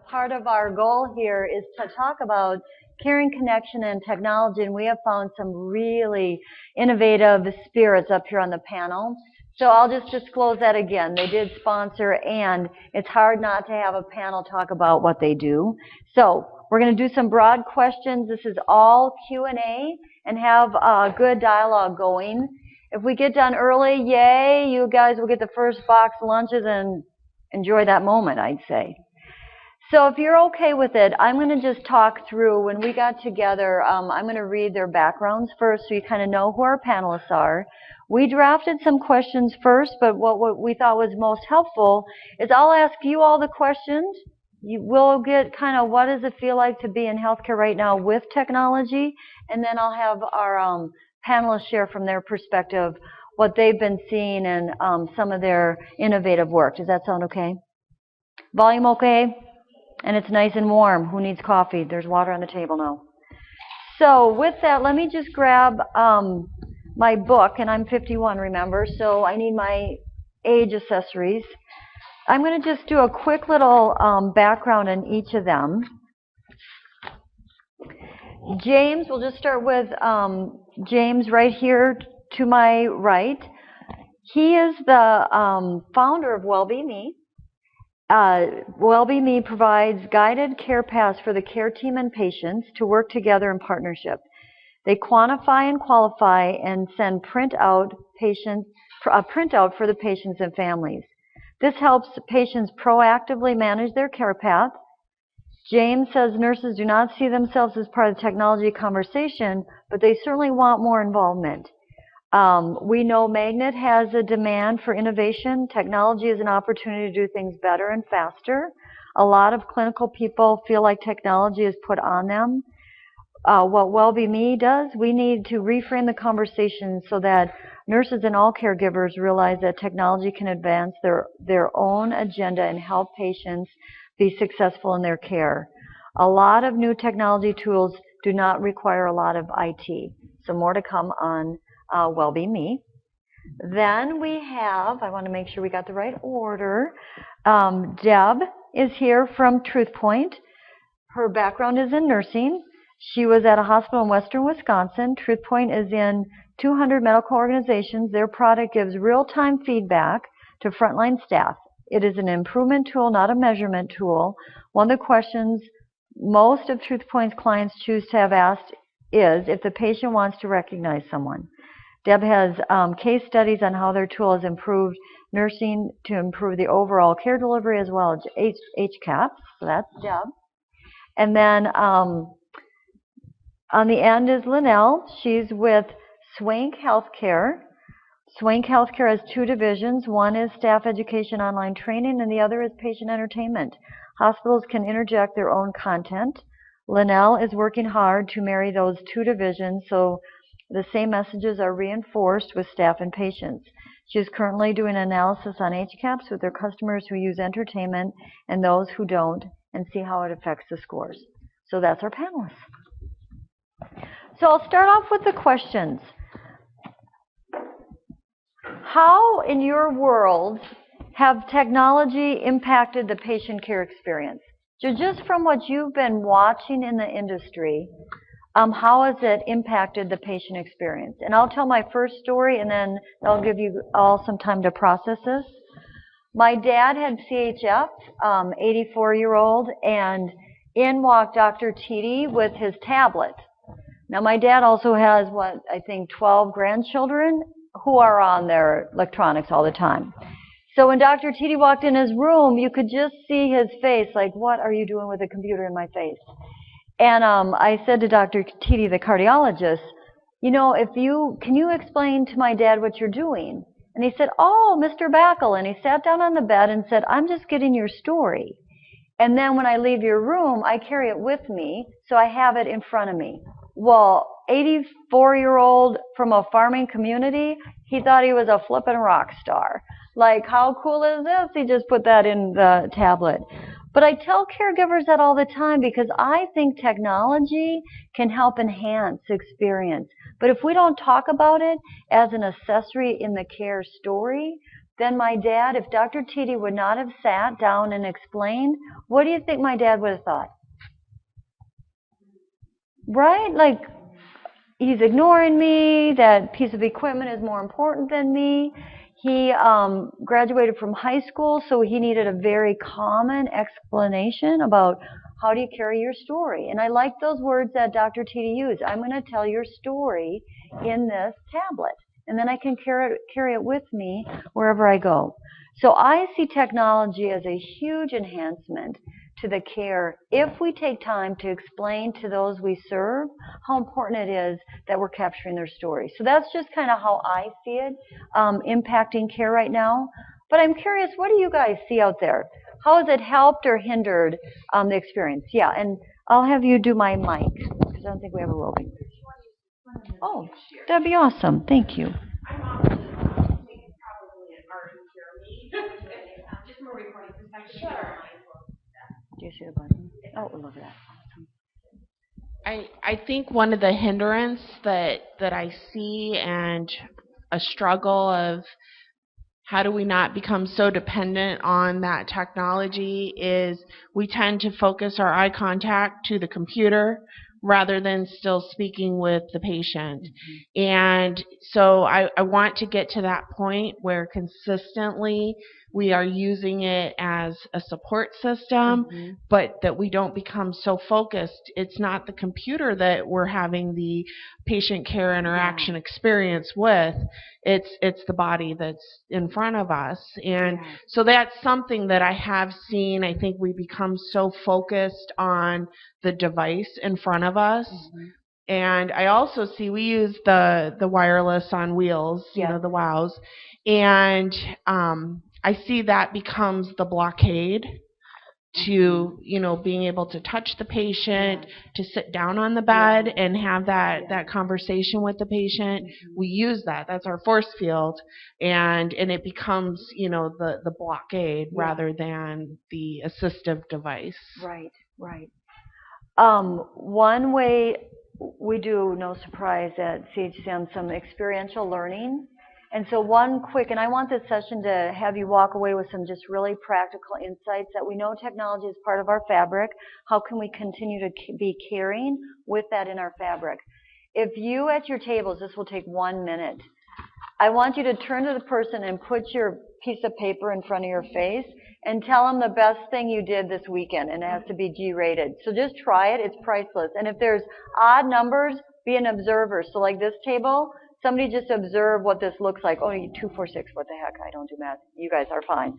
Part of our goal here is to talk about caring connection and technology, and we have found some really innovative spirits up here on the panel. So I'll just disclose that again. They did sponsor, and it's hard not to have a panel talk about what they do. So we're going to do some broad questions. This is all Q&A, and have a good dialogue going. If we get done early, yay, you guys will get the first box of lunches and enjoy that moment, I'd say. So if you're okay with it, I'm going to just talk through, when we got together, I'm going to read their backgrounds first so you kind of know who our panelists are. We drafted some questions first, but what we thought was most helpful is I'll ask you all the questions. You will get kind of what does it feel like to be in healthcare right now with technology, and then I'll have our panelists share from their perspective what they've been seeing and some of their innovative work. Does that sound okay? Volume okay? And it's nice and warm. Who needs coffee? There's water on the table now. So with that, let me just grab my book, and I'm 51, remember, so I need my age accessories. I'm going to just do a quick little background on each of them. James, we'll just start with James right here to my right. He is the founder of WellBeMe. WellBeMe provides guided care paths for the care team and patients to work together in partnership. They quantify and qualify and send a printout for the patients and families. This helps patients proactively manage their care path. James says nurses do not see themselves as part of the technology conversation, but they certainly want more involvement. We know Magnet has a demand for innovation. Technology is an opportunity to do things better and faster. A lot of clinical people feel like technology is put on them. What WellBeMe does, we need to reframe the conversation so that nurses and all caregivers realize that technology can advance their own agenda and help patients be successful in their care. A lot of new technology tools do not require a lot of IT. So more to come on WellBeMe. Then we have, I want to make sure we got the right order. Deb is here from TruthPoint. Her background is in nursing. She was at a hospital in western Wisconsin. TruthPoint is in 200 medical organizations. Their product gives real-time feedback to frontline staff. It is an improvement tool, not a measurement tool. One of the questions most of TruthPoint's clients choose to have asked is if the patient wants to recognize someone. Deb has case studies on how their tool has improved nursing to improve the overall care delivery as well as HCAHPS. So that's Deb. And then on the end is Linnell. She's with Swank Healthcare. Swank Healthcare has two divisions. One is staff education online training, and the other is patient entertainment. Hospitals can interject their own content. Linnell is working hard to marry those two divisions so the same messages are reinforced with staff and patients. She is currently doing analysis on HCAHPS with their customers who use entertainment and those who don't, and see how it affects the scores. So that's our panelists. So I'll start off with the questions. How, in your world, have technology impacted the patient care experience? So just from what you've been watching in the industry, how has it impacted the patient experience? And I'll tell my first story, and then I'll give you all some time to process this. My dad had CHF, 84-year-old, and in walked Dr. Titi with his tablet. Now, my dad also has, 12 grandchildren who are on their electronics all the time. So when Dr. Titi walked in his room, you could just see his face, like, what are you doing with a computer in my face? And I said to Dr. Titi, the cardiologist, can you explain to my dad what you're doing? And he said, oh, Mr. Backel. And he sat down on the bed and said, I'm just getting your story. And then when I leave your room, I carry it with me, so I have it in front of me. Well, 84-year-old from a farming community, he thought he was a flippin' rock star. Like, how cool is this? He just put that in the tablet. But I tell caregivers that all the time because I think technology can help enhance experience. But if we don't talk about it as an accessory in the care story, then my dad, if Dr. Titi would not have sat down and explained, what do you think my dad would have thought? Right? Like, he's ignoring me, that piece of equipment is more important than me. He graduated from high school, so he needed a very common explanation about how do you carry your story. And I like those words that Dr. Titi used. I'm going to tell your story in this tablet, and then I can carry it with me wherever I go. So I see technology as a huge enhancement to the care if we take time to explain to those we serve how important it is that we're capturing their story. So that's just kind of how I see it impacting care right now. But I'm curious, what do you guys see out there? How has it helped or hindered the experience? Yeah, and I'll have you do my mic because I don't think we have a roving. Oh, that'd be awesome. Thank you. I'm probably an art and care just from a recording perspective. Sure. Do you see the button? Oh, look at that. I think one of the hindrance that I see and a struggle of how do we not become so dependent on that technology is we tend to focus our eye contact to the computer rather than still speaking with the patient. Mm-hmm. And so I want to get to that point where consistently we are using it as a support system, mm-hmm. but that we don't become so focused. It's not the computer that we're having the patient care interaction experience with. It's the body that's in front of us. And so that's something that I have seen. I think we become so focused on the device in front of us. Mm-hmm. And I also see we use the wireless on wheels, you know, the WOWs. And I see that becomes the blockade to, you know, being able to touch the patient, to sit down on the bed and have that conversation with the patient. We use that. That's our force field. And it becomes, you know, the blockade rather than the assistive device. Right, right. One way we do, no surprise, at CHCM, some experiential learning. And so one quick, and I want this session to have you walk away with some just really practical insights that we know technology is part of our fabric. How can we continue to be caring with that in our fabric? If you at your tables, this will take 1 minute. I want you to turn to the person and put your piece of paper in front of your face and tell them the best thing you did this weekend, and it has to be G-rated. So just try it. It's priceless. And if there's odd numbers, be an observer. So like this table, somebody just observe what this looks like. Oh, 246, what the heck? I don't do math. You guys are fine.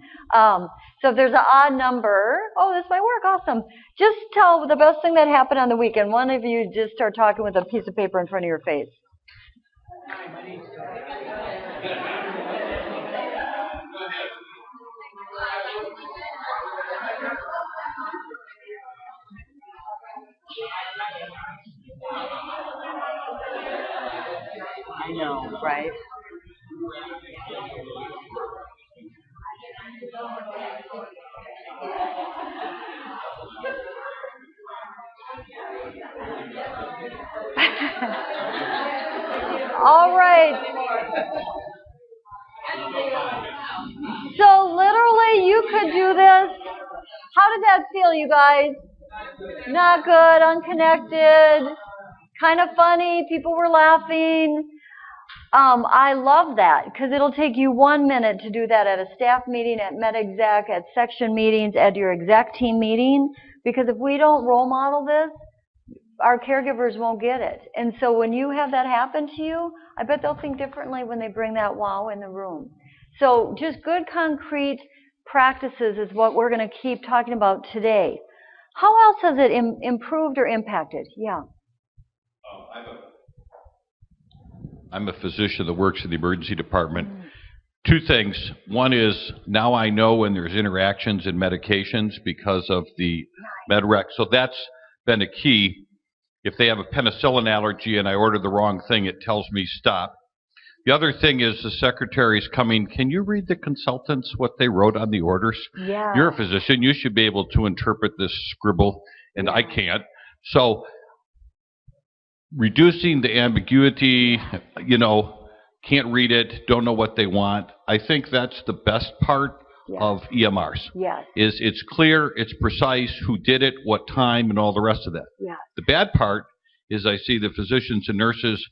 So if there's an odd number, oh, this might work. Awesome. Just tell the best thing that happened on the weekend. One of you just start talking with a piece of paper in front of your face. I know, right? All right. So literally you could do this. How did that feel, you guys? Not good, unconnected, kind of funny, people were laughing. I love that because it'll take you 1 minute to do that at a staff meeting, at MedExec, at section meetings, at your exec team meeting, because if we don't role model this, our caregivers won't get it. And so when you have that happen to you, I bet they'll think differently when they bring that wow in the room. So just good concrete practices is what we're going to keep talking about today. How else has it improved or impacted? Yeah. I'm a physician that works in the emergency department. Two things. One is now I know when there's interactions in medications because of the MedRec. So that's been a key. If they have a penicillin allergy and I order the wrong thing, it tells me stop. The other thing is the secretary's coming. Can you read the consultants, what they wrote on the orders? Yeah. You're a physician. You should be able to interpret this scribble, and I can't. So reducing the ambiguity, can't read it, don't know what they want. I think that's the best part of EMRs. Yes. Is it's clear, it's precise, who did it, what time, and all the rest of that. Yeah. The bad part is I see the physicians and nurses,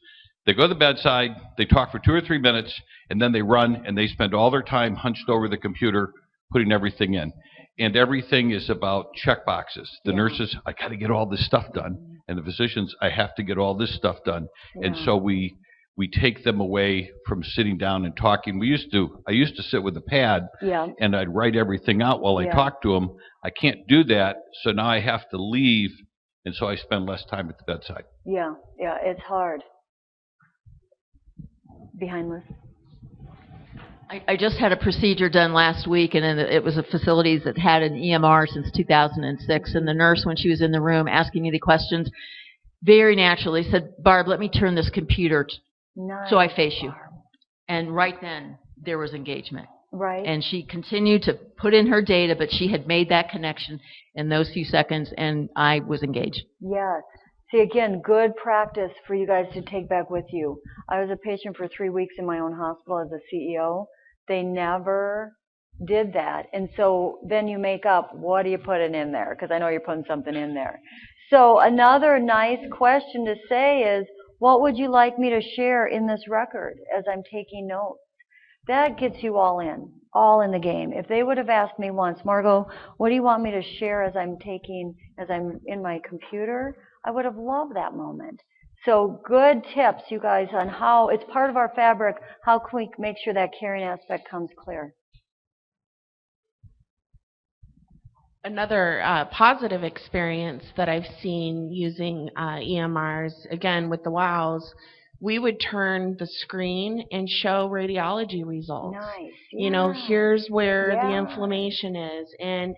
they go to the bedside, they talk for 2 or 3 minutes, and then they run and they spend all their time hunched over the computer putting everything in. And everything is about check boxes. The nurses, I got to get all this stuff done. And the physicians, I have to get all this stuff done. And so we take them away from sitting down and talking. I used to sit with a pad and I'd write everything out while I talked to them. I can't do that, so now I have to leave, and so I spend less time at the bedside. Yeah, it's hard. Behind Liz. I just had a procedure done last week, and it was a facility that had an EMR since 2006, and the nurse, when she was in the room asking me the questions, very naturally said, "Barb, let me turn this computer so I face you." And right then, there was engagement. Right. And she continued to put in her data, but she had made that connection in those few seconds, and I was engaged. Yes. See, again, good practice for you guys to take back with you. I was a patient for 3 weeks in my own hospital as a CEO. They never did that. And so then you make up, what are you putting in there? Because I know you're putting something in there. So another nice question to say is, what would you like me to share in this record as I'm taking notes? That gets you all in the game. If they would have asked me once, Margot, what do you want me to share as I'm in my computer? I would have loved that moment. So good tips, you guys, on how it's part of our fabric. How can we make sure that caring aspect comes clear? Another positive experience that I've seen using EMRs, again with the WOWs, we would turn the screen and show radiology results. Nice. Here's where the inflammation is, and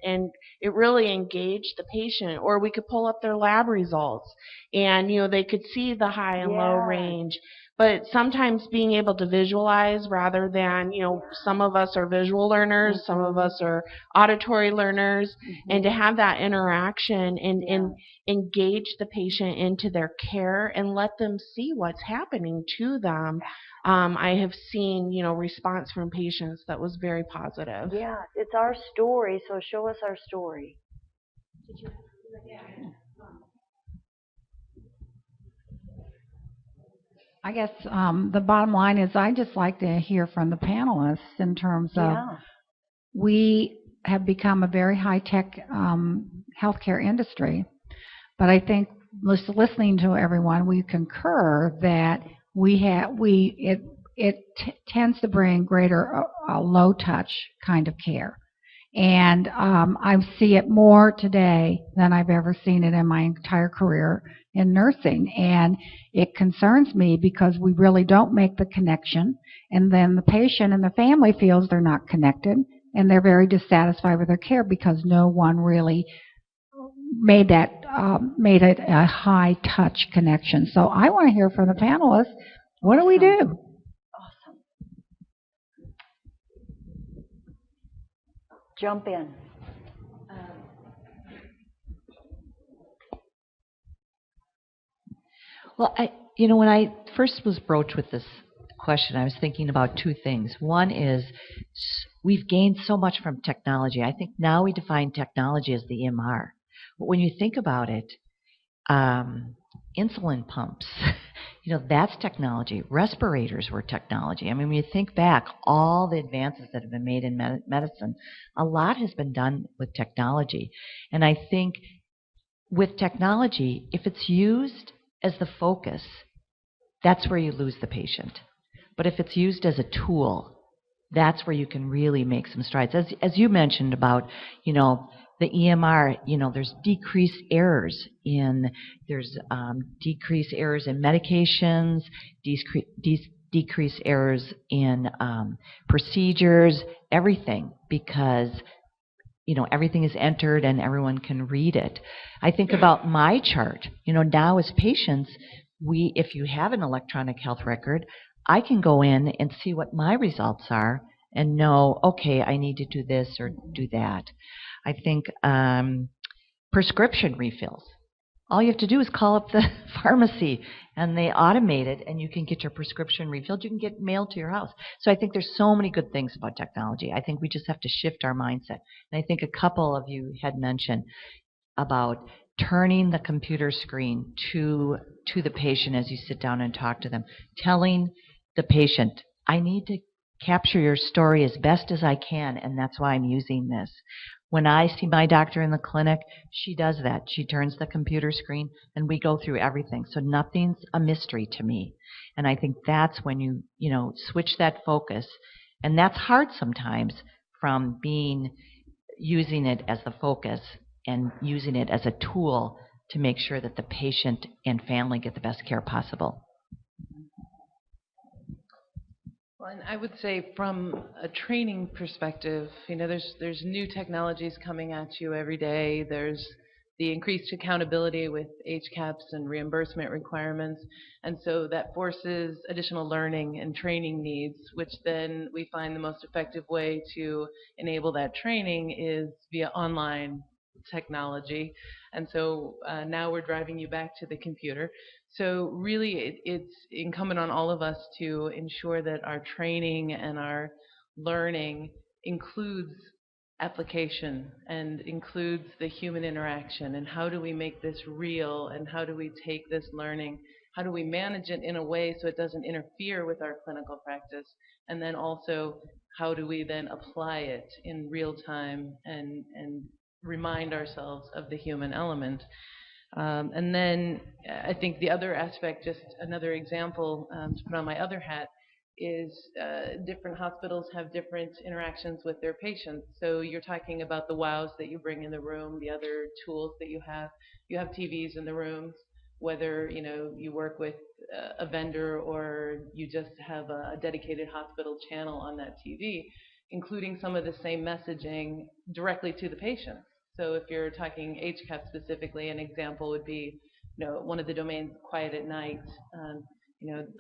it really engaged the patient. Or we could pull up their lab results, and they could see the high and low range. But sometimes being able to visualize rather than, some of us are visual learners, some of us are auditory learners, and to have that interaction and engage the patient into their care and let them see what's happening to them. I have seen, response from patients that was very positive. Yeah, it's our story, so show us our story. I guess the bottom line is I just like to hear from the panelists in terms of we have become a very high-tech healthcare industry, but I think listening to everyone, we concur that it tends to bring greater low-touch kind of care. And I see it more today than I've ever seen it in my entire career in nursing. And it concerns me because we really don't make the connection. And then the patient and the family feels they're not connected. And they're very dissatisfied with their care because no one really made it a high-touch connection. So I want to hear from the panelists, what do we do? Jump in. Well, when I first was broached with this question, I was thinking about two things. One is we've gained so much from technology. I think now we define technology as the EMR. But when you think about it, insulin pumps, that's technology. Respirators were technology. I mean, when you think back, all the advances that have been made in medicine, a lot has been done with technology. And I think with technology, if it's used as the focus, that's where you lose the patient. But if it's used as a tool, that's where you can really make some strides. As you mentioned about, the EMR, there's decreased errors in medications, decrease errors in procedures, everything, because everything is entered and everyone can read it. I think about my chart. Now as patients, if you have an electronic health record, I can go in and see what my results are and know, okay, I need to do this or do that. I think prescription refills. All you have to do is call up the pharmacy, and they automate it, and you can get your prescription refilled. You can get mailed to your house. So I think there's so many good things about technology. I think we just have to shift our mindset. And I think a couple of you had mentioned about turning the computer screen to the patient as you sit down and talk to them, telling the patient, I need to capture your story as best as I can, and that's why I'm using this. When I see my doctor in the clinic, she does that. She turns the computer screen, and we go through everything. So nothing's a mystery to me. And I think that's when you switch that focus. And that's hard sometimes from using it as the focus and using it as a tool to make sure that the patient and family get the best care possible. Well, and I would say from a training perspective, there's new technologies coming at you every day. There's the increased accountability with HCAHPS and reimbursement requirements, and so that forces additional learning and training needs, which then we find the most effective way to enable that training is via online technology. And so now we're driving you back to the computer. So really it's incumbent on all of us to ensure that our training and our learning includes application and includes the human interaction, and how do we make this real, and how do we take this learning, how do we manage it in a way so it doesn't interfere with our clinical practice, and then also how do we then apply it in real time and remind ourselves of the human element. And then I think the other aspect, just another example to put on my other hat, is different hospitals have different interactions with their patients. So you're talking about the wows that you bring in the room, the other tools that you have. You have TVs in the rooms, whether you work with a vendor or you just have a dedicated hospital channel on that TV, including some of the same messaging directly to the patient. So if you're talking HCAHPS specifically, an example would be, one of the domains, Quiet at Night.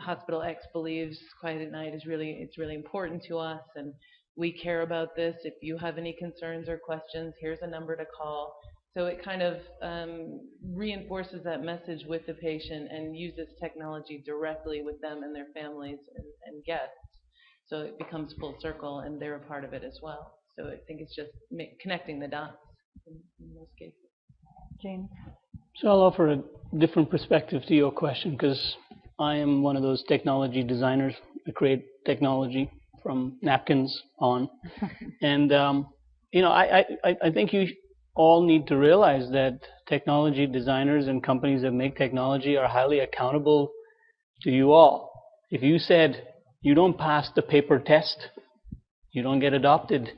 Hospital X believes Quiet at Night is really important to us, and we care about this. If you have any concerns or questions, here's a number to call. So it kind of reinforces that message with the patient and uses technology directly with them and their families and guests. So it becomes full circle, and they're a part of it as well. So I think it's just connecting the dots in most cases. James? So I'll offer a different perspective to your question, because I am one of those technology designers. I create technology from napkins on. And, I think you all need to realize that technology designers and companies that make technology are highly accountable to you all. If you said you don't pass the paper test, you don't get adopted,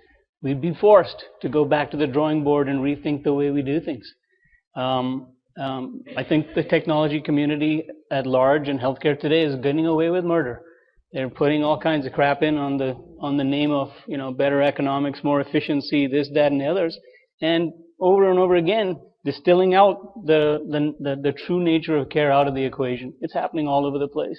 we'd be forced to go back to the drawing board and rethink the way we do things. I think the technology community at large in healthcare today is getting away with murder. They're putting all kinds of crap in on the name of better economics, more efficiency, this, that, and the others, and over again distilling out the true nature of care out of the equation. It's happening all over the place.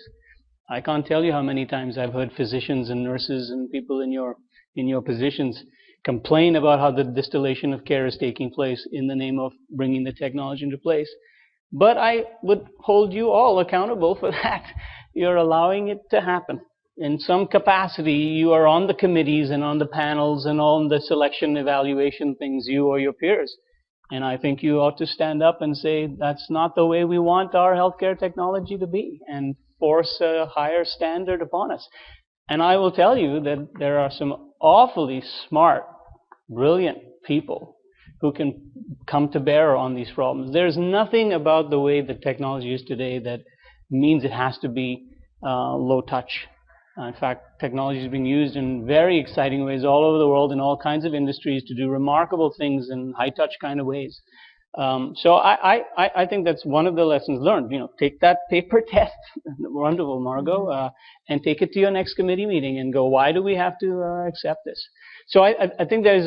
I can't tell you how many times I've heard physicians and nurses and people in your positions complain about how the distillation of care is taking place in the name of bringing the technology into place. But I would hold you all accountable for that. You're allowing it to happen. In some capacity, you are on the committees and on the panels and on the selection evaluation things, you or your peers. And I think you ought to stand up and say, that's not the way we want our healthcare technology to be, and force a higher standard upon us. And I will tell you that there are some awfully smart, brilliant people who can come to bear on these problems. There's nothing about the way the technology is today that means it has to be low touch. In fact, technology is being used in very exciting ways all over the world in all kinds of industries to do remarkable things in high touch kind of ways. So I think that's one of the lessons learned. Take that paper test, wonderful, Margot, and take it to your next committee meeting and go, why do we have to accept this? So I think there's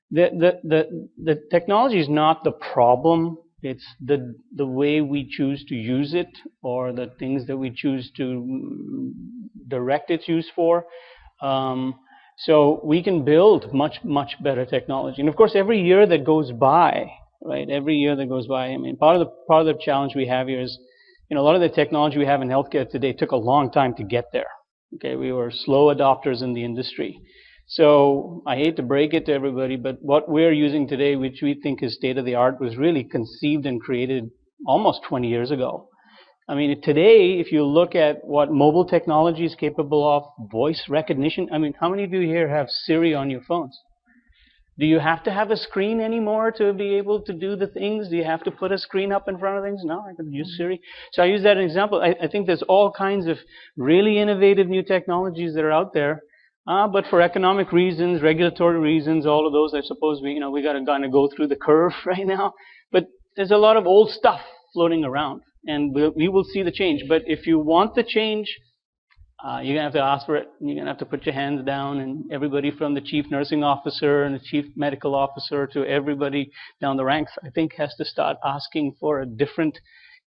the technology is not the problem. It's the way we choose to use it, or the things that we choose to direct its use for. So we can build much better technology. And of course, every year that goes by, right? Every year that goes by, I mean, part of the challenge we have here is, a lot of the technology we have in healthcare today took a long time to get there. Okay, we were slow adopters in the industry. So I hate to break it to everybody, but what we're using today, which we think is state of the art, was really conceived and created almost 20 years ago. I mean, today, if you look at what mobile technology is capable of, voice recognition, I mean, how many of you here have Siri on your phones? Do you have to have a screen anymore to be able to do the things? Do you have to put a screen up in front of things? No, I can use Siri. So I use that as an example. I think there's all kinds of really innovative new technologies that are out there. But for economic reasons, regulatory reasons, all of those, I suppose we got to kind of go through the curve right now. But there's a lot of old stuff floating around, and we will see the change. But if you want the change, you're going to have to ask for it. You're going to have to put your hands down, and everybody from the chief nursing officer and the chief medical officer to everybody down the ranks, I think, has to start asking for a different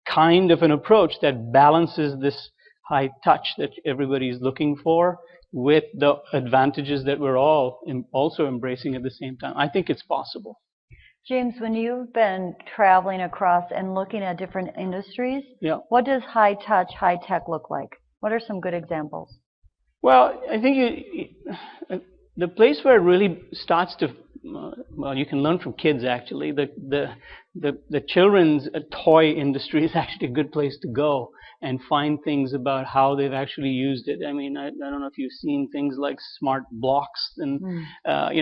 kind of an approach that balances this high touch that everybody is looking for with the advantages that we're all also embracing at the same time. I think it's possible. James, when you've been traveling across and looking at different industries, what does high touch, high tech look like? What are some good examples? Well, I think the place where it really starts to, well, you can learn from kids actually. The children's toy industry is actually a good place to go and find things about how they've actually used it. I mean, I don't know if you've seen things like smart blocks and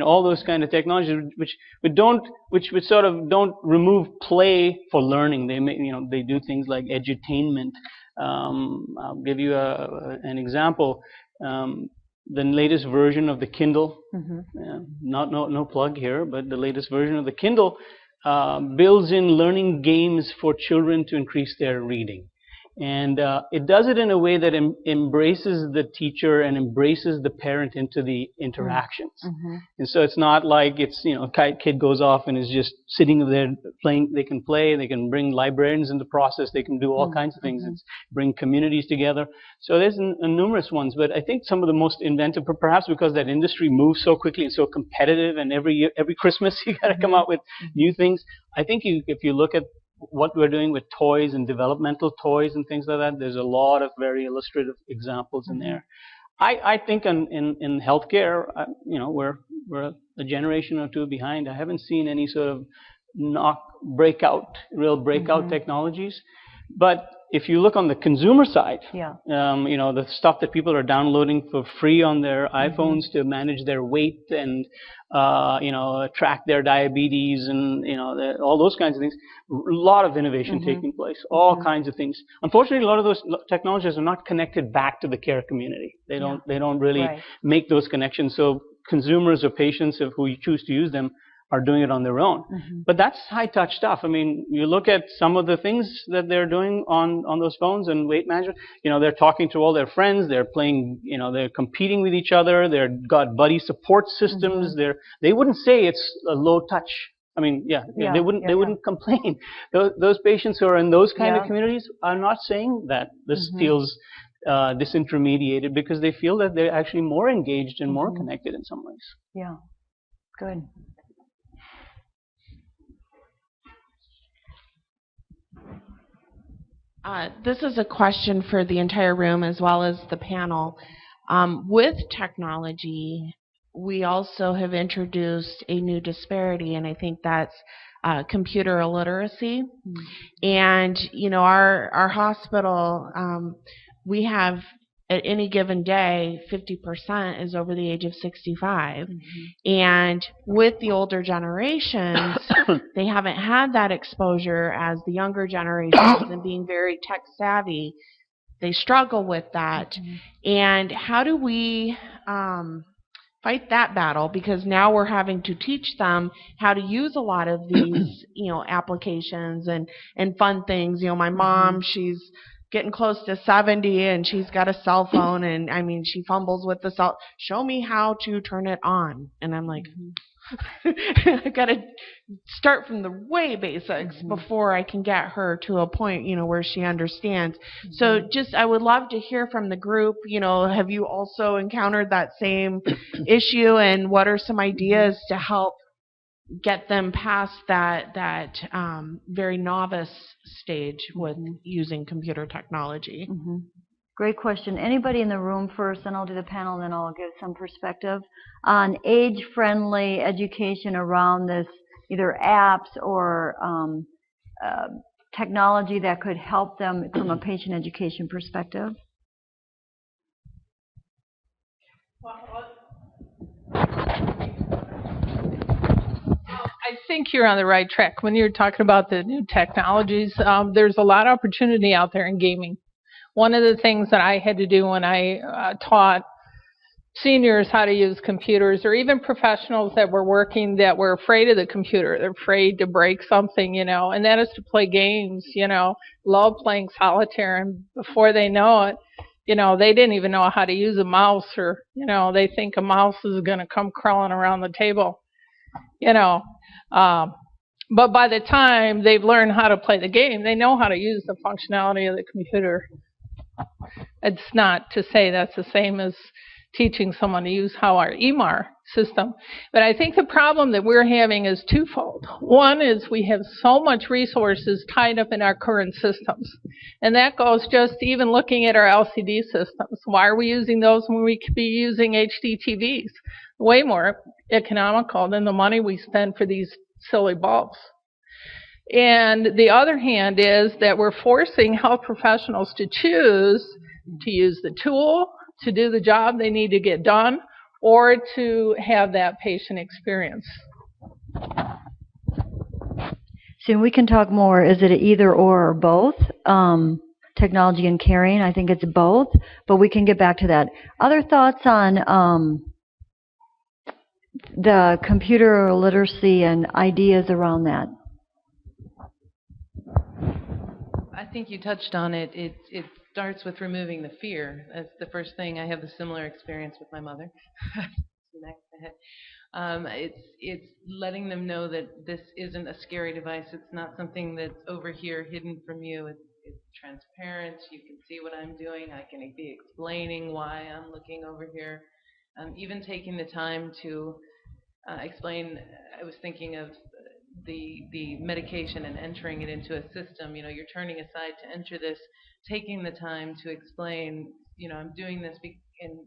all those kind of technologies, which sort of don't remove play for learning. They do things like edutainment. I'll give you an example. The latest version of the Kindle, no plug here, but the latest version of the Kindle builds in learning games for children to increase their reading. And it does it in a way that embraces the teacher and embraces the parent into the interactions. And so it's not like it's, a kid goes off and is just sitting there playing. They can play, they can bring librarians into the process, they can do all kinds of things, and bring communities together. So there's numerous ones, but I think some of the most inventive, perhaps because that industry moves so quickly and so competitive, and every year, every Christmas you got to come out with new things. I think if you look at what we're doing with toys and developmental toys and things like that, there's a lot of very illustrative examples in there. I think in healthcare, we're a generation or two behind. I haven't seen any sort of real breakout technologies. But if you look on the consumer side, the stuff that people are downloading for free on their iPhones to manage their weight and track their diabetes and all those kinds of things, a lot of innovation taking place, all kinds of things. Unfortunately, a lot of those technologies are not connected back to the care community. They don't really make those connections. So consumers or patients who choose to use them are doing it on their own. But that's high-touch stuff. I mean, you look at some of the things that they're doing on those phones and weight management. They're talking to all their friends. They're playing, they're competing with each other. They've got buddy support systems. They wouldn't say it's a low-touch. I mean, they wouldn't complain. Those patients who are in those kind of communities are not saying that this feels disintermediated, because they feel that they're actually more engaged and more connected in some ways. Yeah, good. This is a question for the entire room as well as the panel. With technology, we also have introduced a new disparity, and I think that's computer illiteracy. And, our hospital, we have at any given day, 50% is over the age of 65. And with the older generations, they haven't had that exposure as the younger generations, and being very tech savvy, they struggle with that. And how do we fight that battle, because now we're having to teach them how to use a lot of these, applications and fun things. My mom, she's getting close to 70 and she's got a cell phone, and I mean, she fumbles with the cell. Show me how to turn it on. And I'm like, I got to start from the way basics before I can get her to a point, where she understands. So I would love to hear from the group, have you also encountered that same issue, and what are some ideas to help get them past that very novice stage with using computer technology? Great question. Anybody in the room first, then I'll do the panel, and then I'll give some perspective on age-friendly education around this, either apps or technology that could help them from a patient education perspective. I think you're on the right track. When you're talking about the new technologies, there's a lot of opportunity out there in gaming. One of the things that I had to do when I taught seniors how to use computers, or even professionals that were working that were afraid of the computer, they're afraid to break something, and that is to play games, love playing solitaire, and before they know it, they didn't even know how to use a mouse, or, they think a mouse is going to come crawling around the table, but by the time they've learned how to play the game, they know how to use the functionality of the computer. It's not to say that's the same as teaching someone to use our EMR system. But I think the problem that we're having is twofold. One is we have so much resources tied up in our current systems. And that goes just even looking at our LCD systems. Why are we using those when we could be using HD TVs? Way more economical than the money we spend for these silly bulbs. And the other hand is that we're forcing health professionals to choose to use the tool to do the job they need to get done, or to have that patient experience. So we can talk more. Is it either or both? Technology and caring, I think it's both, but we can get back to that. Other thoughts on the computer literacy and ideas around that? I think you touched on it. It starts with removing the fear. That's the first thing. I have a similar experience with my mother. It's letting them know that this isn't a scary device. It's not something that's over here hidden from you. It's transparent. You can see what I'm doing. I can be explaining why I'm looking over here. Even taking the time to explain. I was thinking of the medication and entering it into a system. You're turning aside to enter this, taking the time to explain, I'm doing this and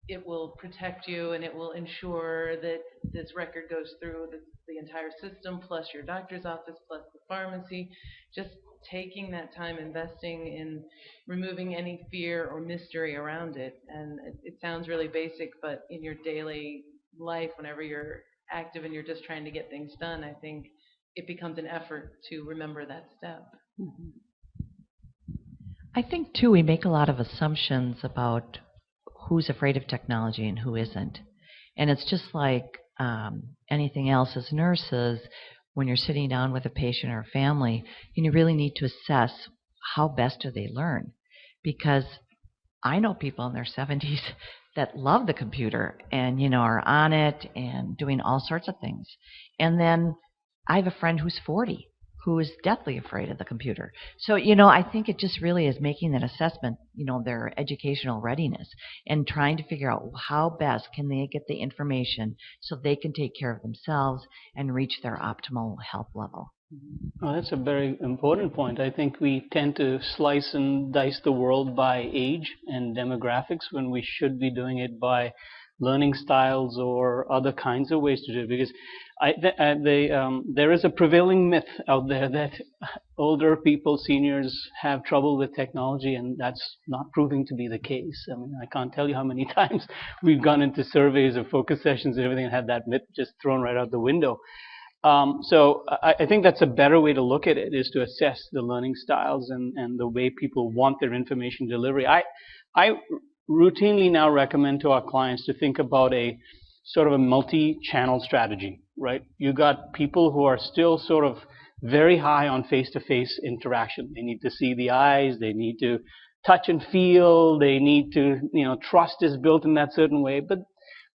it will protect you, and it will ensure that this record goes through the entire system, plus your doctor's office, plus the pharmacy. Just taking that time, investing in removing any fear or mystery around it. And it sounds really basic, but in your daily life, whenever you're active and you're just trying to get things done, I think it becomes an effort to remember that step. I think, too, we make a lot of assumptions about who's afraid of technology and who isn't. And it's just like anything else as nurses, when you're sitting down with a patient or a family, you really need to assess how best do they learn. Because I know people in their 70s that love the computer and, are on it and doing all sorts of things. And then I have a friend who's 40 who is deathly afraid of the computer. So, I think it just really is making that assessment, their educational readiness, and trying to figure out how best can they get the information so they can take care of themselves and reach their optimal health level. Oh, that's a very important point. I think we tend to slice and dice the world by age and demographics when we should be doing it by learning styles or other kinds of ways to do it. Because there is a prevailing myth out there that older people, seniors, have trouble with technology, and that's not proving to be the case. I mean, I can't tell you how many times we've gone into surveys or focus sessions and everything and had that myth just thrown right out the window. So I think that's a better way to look at it, is to assess the learning styles and the way people want their information delivery. I routinely now recommend to our clients to think about a sort of a multi-channel strategy, right? You got people who are still sort of very high on face-to-face interaction. They need to see the eyes, they need to touch and feel, they need to, trust is built in that certain way. But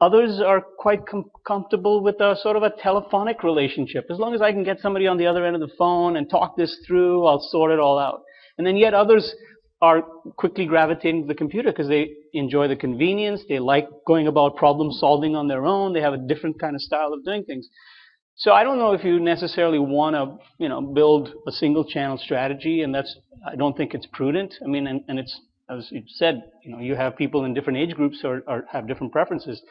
others are quite comfortable with a sort of a telephonic relationship. As long as I can get somebody on the other end of the phone and talk this through, I'll sort it all out. And then yet others are quickly gravitating to the computer because they enjoy the convenience, they like going about problem solving on their own, they have a different kind of style of doing things. So I don't know if you necessarily want to, build a single channel strategy, and I don't think it's prudent. I mean, and it's, as you said, you have people in different age groups or have different preferences.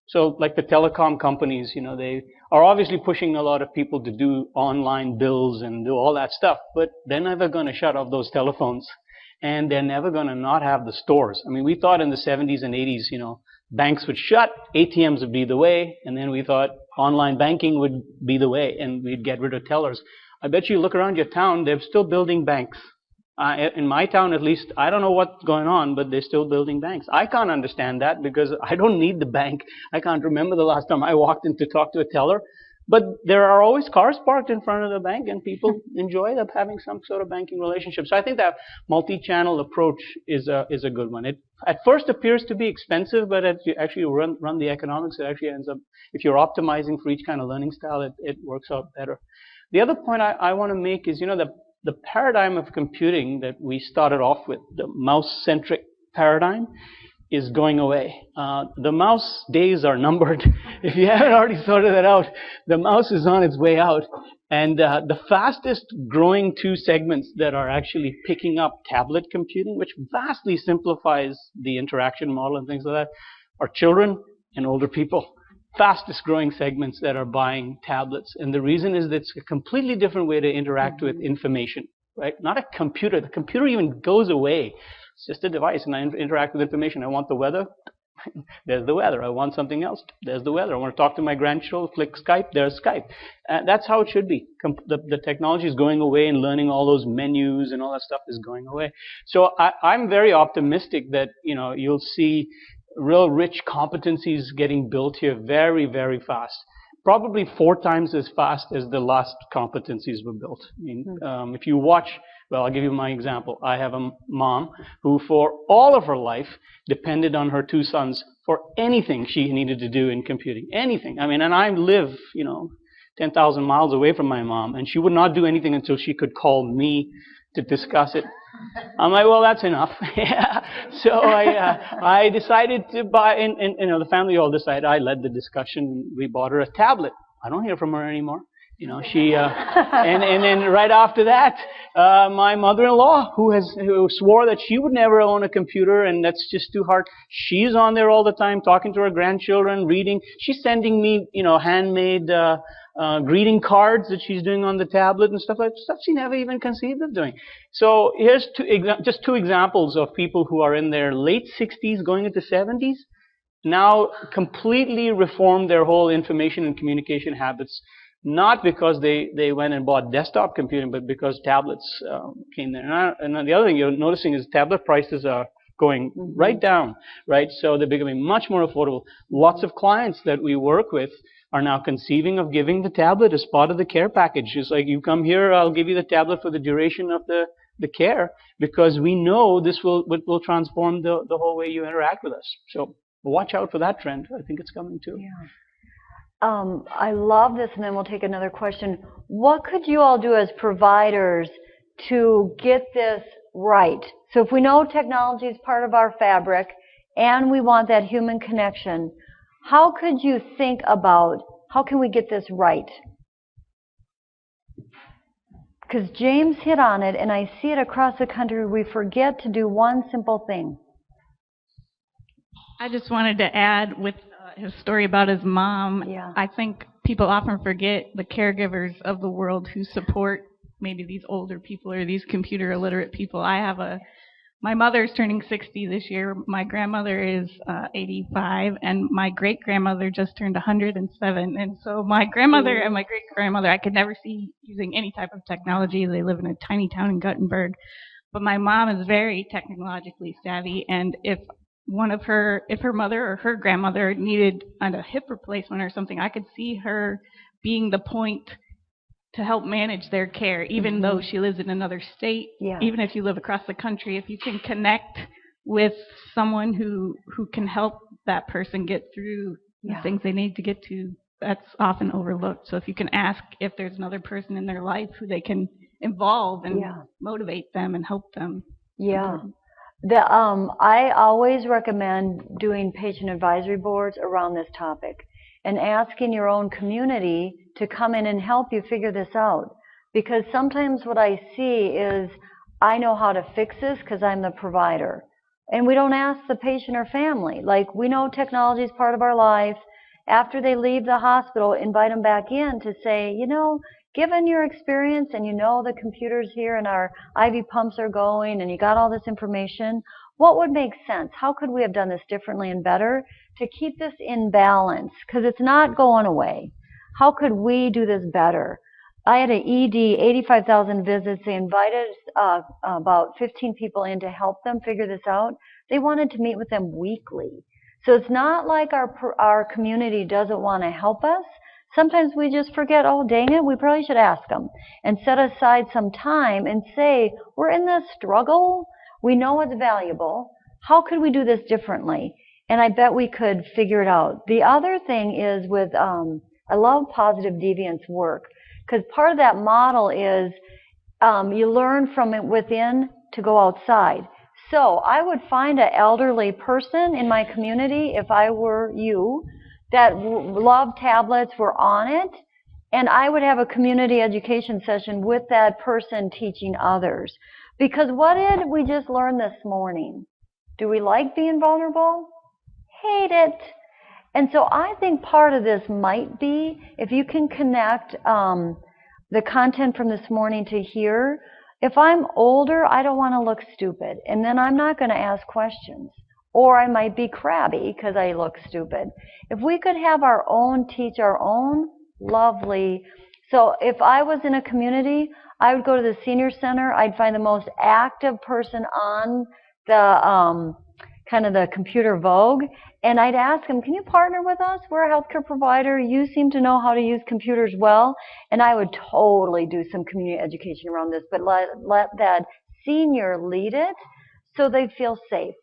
So like the telecom companies, they are obviously pushing a lot of people to do online bills and do all that stuff, but they're never going to shut off those telephones, and they're never going to not have the stores. I mean, we thought in the 70s and 80s, banks would shut, ATMs would be the way, and then we thought online banking would be the way, and we'd get rid of tellers. I bet you look around your town, they're still building banks. In my town, at least, I don't know what's going on, but they're still building banks. I can't understand that because I don't need the bank. I can't remember the last time I walked in to talk to a teller. But there are always cars parked in front of the bank, and people enjoy having some sort of banking relationship. So I think that multi-channel approach is a good one. It at first appears to be expensive, but if you actually run the economics, it actually ends up, if you're optimizing for each kind of learning style, it works out better. The other point I want to make is, the paradigm of computing that we started off with, the mouse-centric paradigm, is going away. The mouse days are numbered. If you haven't already sorted that out, the mouse is on its way out. And the fastest growing two segments that are actually picking up tablet computing, which vastly simplifies the interaction model and things like that, are children and older people. Fastest growing segments that are buying tablets. And the reason is that it's a completely different way to interact with information, right? Not a computer. The computer even goes away. It's just a device, and I interact with information. I want the weather. There's the weather. I want something else. There's the weather. I want to talk to my grandchildren. Click Skype. There's Skype. That's how it should be. The technology is going away, and learning all those menus and all that stuff is going away. So I'm very optimistic that you'll see real rich competencies getting built here very, very fast. Probably 4 times as fast as the last competencies were built. I mean, if you watch, well, I'll give you my example. I have a mom who for all of her life depended on her 2 sons for anything she needed to do in computing. Anything. I mean, and I live, 10,000 miles away from my mom, and she would not do anything until she could call me to discuss it. I'm like, well, that's enough. So I decided to buy, and the family all decided. I led the discussion. We bought her a tablet. I don't hear from her anymore. She and then right after that, my mother-in-law, who swore that she would never own a computer, and that's just too hard. She's on there all the time, talking to her grandchildren, reading. She's sending me, handmade greeting cards that she's doing on the tablet and stuff she never even conceived of doing. So here's just 2 examples of people who are in their late 60s, going into 70s, now completely reformed their whole information and communication habits. Not because they went and bought desktop computing, but because tablets came there. And the other thing you're noticing is tablet prices are going right down, right? So they're becoming much more affordable. Lots of clients that we work with are now conceiving of giving the tablet as part of the care package. It's like, you come here, I'll give you the tablet for the duration of the care, because we know this will transform the whole way you interact with us. So watch out for that trend. I think it's coming too. Yeah. I love this, and then we'll take another question. What could you all do as providers to get this right? So if we know technology is part of our fabric and we want that human connection, how could you think about how can we get this right? Because James hit on it, and I see it across the country. We forget to do one simple thing. I just wanted to add with his story about his mom. Yeah. I think people often forget the caregivers of the world who support maybe these older people or these computer illiterate people. My mother's turning 60 this year. My grandmother is 85, and my great-grandmother just turned 107. And so my grandmother and my great-grandmother, I could never see using any type of technology. They live in a tiny town in Guttenberg. But my mom is very technologically savvy, and if if her mother or her grandmother needed a hip replacement or something, I could see her being the point to help manage their care, even though she lives in another state. Yeah. Even if you live across the country, if you can connect with someone who can help that person get through the things they need to get to, that's often overlooked. So if you can ask if there's another person in their life who they can involve and motivate them and help them. Yeah. I always recommend doing patient advisory boards around this topic and asking your own community to come in and help you figure this out. Because sometimes what I see is, I know how to fix this because I'm the provider. And we don't ask the patient or family. Like, we know technology is part of our life. After they leave the hospital, invite them back in to say, you know, given your experience and you know the computer's here and our IV pumps are going and you got all this information, what would make sense? How could we have done this differently and better to keep this in balance? Because it's not going away. How could we do this better? I had an ED, 85,000 visits. They invited about 15 people in to help them figure this out. They wanted to meet with them weekly. So it's not like our community doesn't want to help us. Sometimes we just forget, oh, dang it, we probably should ask them. And set aside some time and say, we're in this struggle. We know it's valuable. How could we do this differently? And I bet we could figure it out. The other thing is with, I love positive deviance work, because part of that model is you learn from it within to go outside. So I would find an elderly person in my community, if I were you, that loved tablets, were on it, and I would have a community education session with that person teaching others. Because what did we just learn this morning? Do we like being vulnerable? Hate it. And so I think part of this might be, if you can connect the content from this morning to here. If I'm older, I don't want to look stupid, and then I'm not going to ask questions. Or I might be crabby because I look stupid. If we could have our own, teach our own, lovely. So if I was in a community, I would go to the senior center. I'd find the most active person on the kind of the computer vogue, and I'd ask them, can you partner with us? We're a healthcare provider. You seem to know how to use computers well. And I would totally do some community education around this, but let that senior lead it so they feel safe.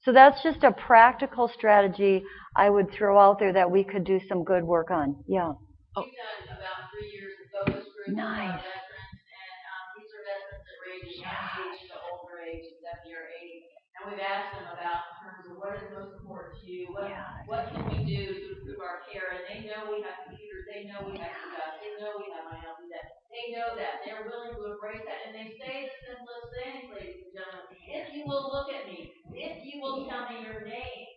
So that's just a practical strategy I would throw out there that we could do some good work on. Yeah. We've done about 3 years of focus groups with our Nice. veterans, and these are veterans that range from young age to older age, 70 or 80. And we've asked them about in terms of what is most important to you, what can we do to improve our care, and they know we have computers, they know we have stuff, they know we have ILD, they know that, they're willing to embrace that, and they say the simplest things, ladies and gentlemen, if you will look at me, if you will tell me your name,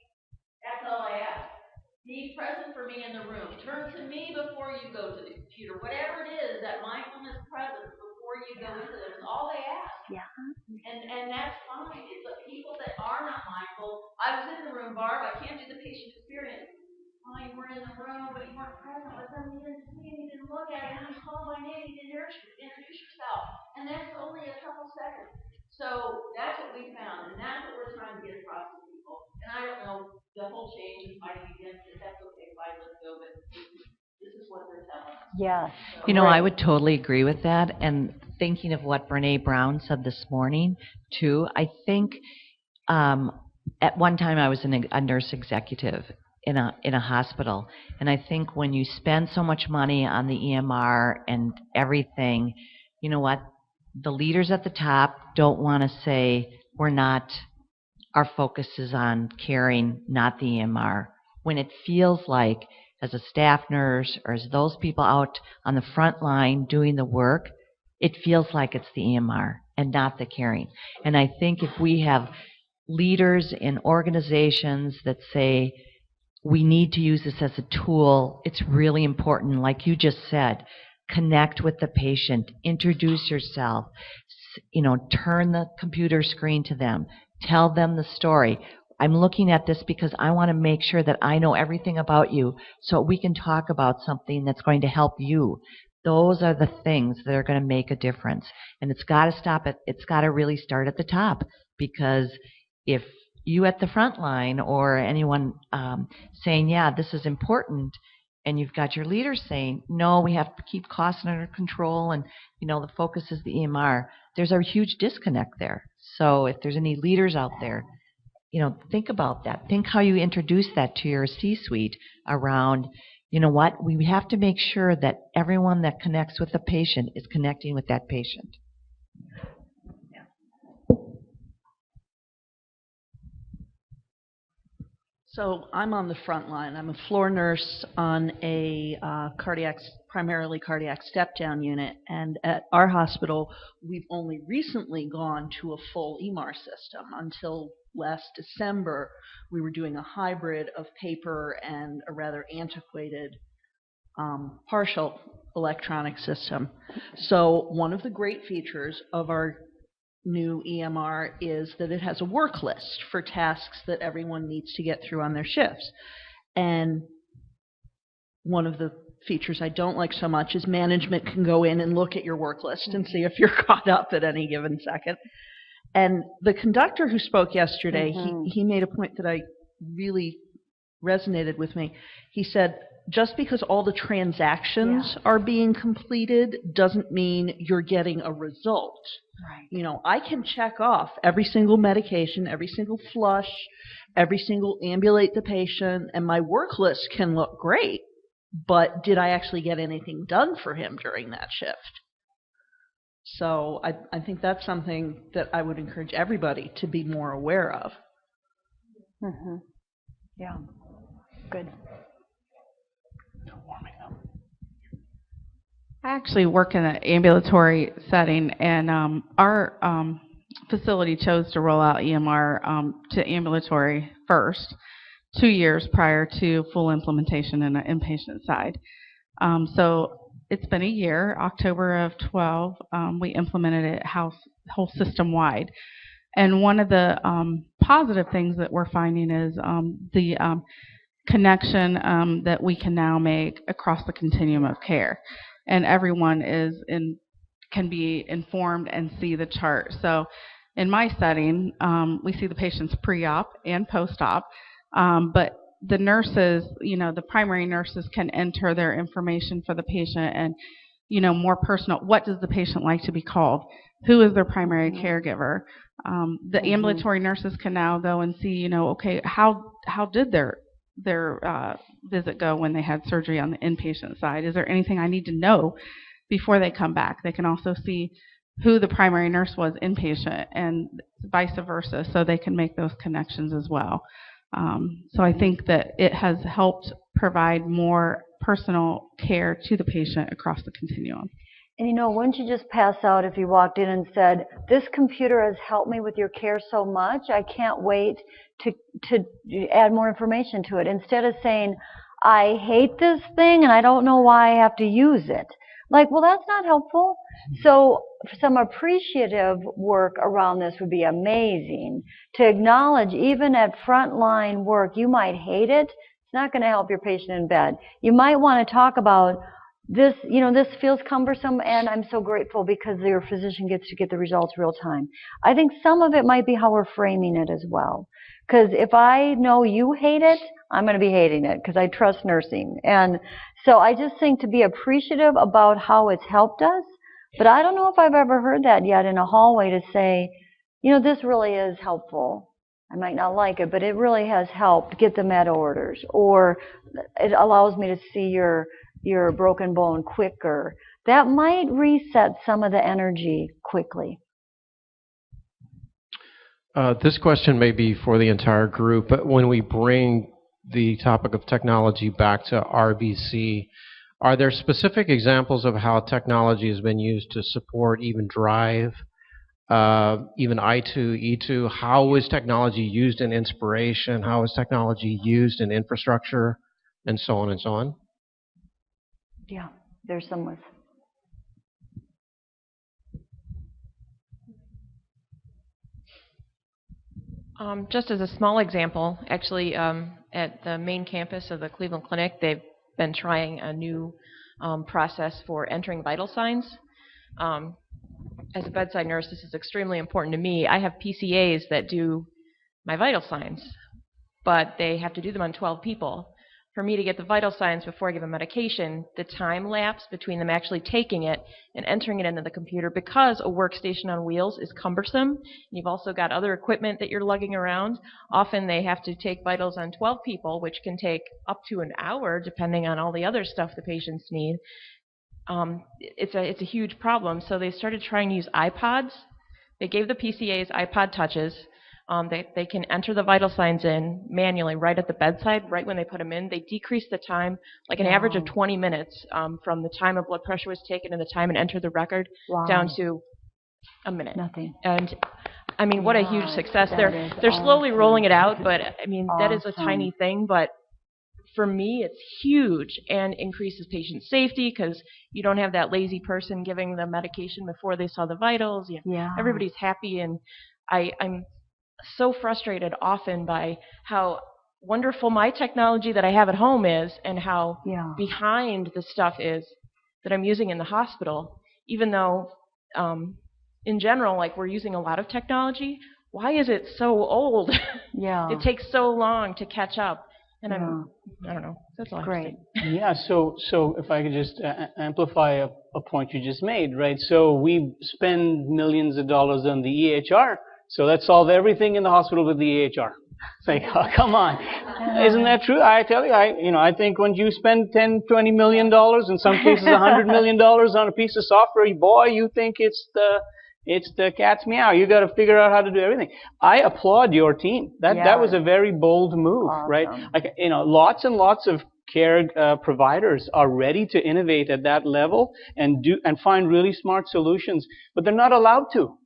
that's all I ask. Be present for me in the room. Turn to me before you go to the computer. Whatever it is, that mindfulness presence before you go into them is all they ask. Yeah. And that's fine. It's the people that are not mindful. I was in the room, Barb. I can't do the patient experience. Oh, you weren't in the room, but you weren't present with them. You didn't see me. You didn't look at it. You called my name. You didn't introduce yourself. And that's only a couple seconds. So that's what we found, and that's what we're trying to get across to people. And I don't know, the whole change is fighting against it. That's okay, fine, let's go, but this is what they're telling us. Yes. So, You know, I would totally agree with that. And thinking of what Brene Brown said this morning, too, I think at one time I was a nurse executive in a hospital. And I think when you spend so much money on the EMR and everything, you know what? The leaders at the top don't want to say, our focus is on caring, not the EMR. When it feels like, as a staff nurse or as those people out on the front line doing the work, it feels like it's the EMR and not the caring. And I think if we have leaders in organizations that say, we need to use this as a tool, it's really important, like you just said, connect with the patient, introduce yourself, turn the computer screen to them, tell them the story. I'm looking at this because I want to make sure that I know everything about you so we can talk about something that's going to help you. Those are the things that are going to make a difference. And it's got to really start at the top, because if you at the front line or anyone saying, yeah, this is important, and you've got your leaders saying, no, we have to keep costs under control, and the focus is the EMR, there's a huge disconnect there. So if there's any leaders out there, think about that. Think how you introduce that to your C-suite around, what, we have to make sure that everyone that connects with the patient is connecting with that patient. So I'm on the front line. I'm a floor nurse on a primarily cardiac step-down unit. And at our hospital, we've only recently gone to a full EMR system. Until last December, we were doing a hybrid of paper and a rather antiquated partial electronic system. So one of the great features of our new EMR is that it has a work list for tasks that everyone needs to get through on their shifts. And one of the features I don't like so much is management can go in and look at your work list and see if you're caught up at any given second. And the conductor who spoke yesterday, he made a point that I really resonated with me. He said, just because all the transactions are being completed doesn't mean you're getting a result. Right. I can check off every single medication, every single flush, every single ambulate the patient, and my work list can look great, but did I actually get anything done for him during that shift? So I think that's something that I would encourage everybody to be more aware of. Yeah, good. I actually work in an ambulatory setting, and our facility chose to roll out EMR to ambulatory first, 2 years prior to full implementation in the inpatient side. So it's been a year. October of 12, we implemented it whole system-wide. And one of the positive things that we're finding is the connection that we can now make across the continuum of care. And everyone can be informed and see the chart. So in my setting, we see the patients pre-op and post-op, but the nurses, the primary nurses can enter their information for the patient and, more personal. What does the patient like to be called? Who is their primary caregiver? The ambulatory nurses can now go and see, okay, how did their visit go when they had surgery on the inpatient side? Is there anything I need to know before they come back? They can also see who the primary nurse was inpatient and vice versa, so they can make those connections as well. So I think that it has helped provide more personal care to the patient across the continuum. And wouldn't you just pass out if you walked in and said, this computer has helped me with your care so much, I can't wait to add more information to it, instead of saying, I hate this thing and I don't know why I have to use it. Like, well, that's not helpful. So some appreciative work around this would be amazing. To acknowledge, even at frontline work, you might hate it. It's not going to help your patient in bed. You might want to talk about this, this feels cumbersome, and I'm so grateful because your physician gets to get the results real time. I think some of it might be how we're framing it as well. Because if I know you hate it, I'm going to be hating it because I trust nursing. And so I just think to be appreciative about how it's helped us. But I don't know if I've ever heard that yet in a hallway to say, this really is helpful. I might not like it, but it really has helped get the med orders. Or it allows me to see your broken bone quicker. That might reset some of the energy quickly. This question may be for the entire group, but when we bring the topic of technology back to RBC, are there specific examples of how technology has been used to support even Drive, even I2, E2? How is technology used in inspiration? How is technology used in infrastructure? And so on and so on? Yeah, there's some with. Just as a small example, actually, at the main campus of the Cleveland Clinic, they've been trying a new process for entering vital signs. As a bedside nurse, this is extremely important to me. I have PCAs that do my vital signs, but they have to do them on 12 people. For me to get the vital signs before I give a medication, the time lapse between them actually taking it and entering it into the computer, because a workstation on wheels is cumbersome, and you've also got other equipment that you're lugging around. Often they have to take vitals on 12 people, which can take up to an hour depending on all the other stuff the patients need. It's a huge problem. So they started trying to use iPods. They gave the PCAs iPod touches. They can enter the vital signs in manually right at the bedside, right when they put them in. They decreased the time, like an average of 20 minutes from the time a blood pressure was taken and the time it entered the record down to a minute. Nothing. And I mean, what a huge success. They're slowly rolling it out, but I mean, that is a tiny thing, but for me, it's huge and increases patient safety because you don't have that lazy person giving the medication before they saw the vitals. Everybody's happy, and I'm so frustrated often by how wonderful my technology that I have at home is and how behind the stuff is that I'm using in the hospital, even though in general, like, we're using a lot of technology. Why is it so old? It takes so long to catch up. And I don't know. That's all. Great. Yeah. So if I could just amplify a point you just made, right? So we spend millions of dollars on the EHR. So let's solve everything in the hospital with the EHR. It's like, oh, come on. Isn't that true? I tell you, I think when you spend $10, $20 million, in some cases $100 million on a piece of software, boy, you think it's the cat's meow. You got to figure out how to do everything. I applaud your team. That was a very bold move, right? Like, lots and lots of care providers are ready to innovate at that level and find really smart solutions, but they're not allowed to.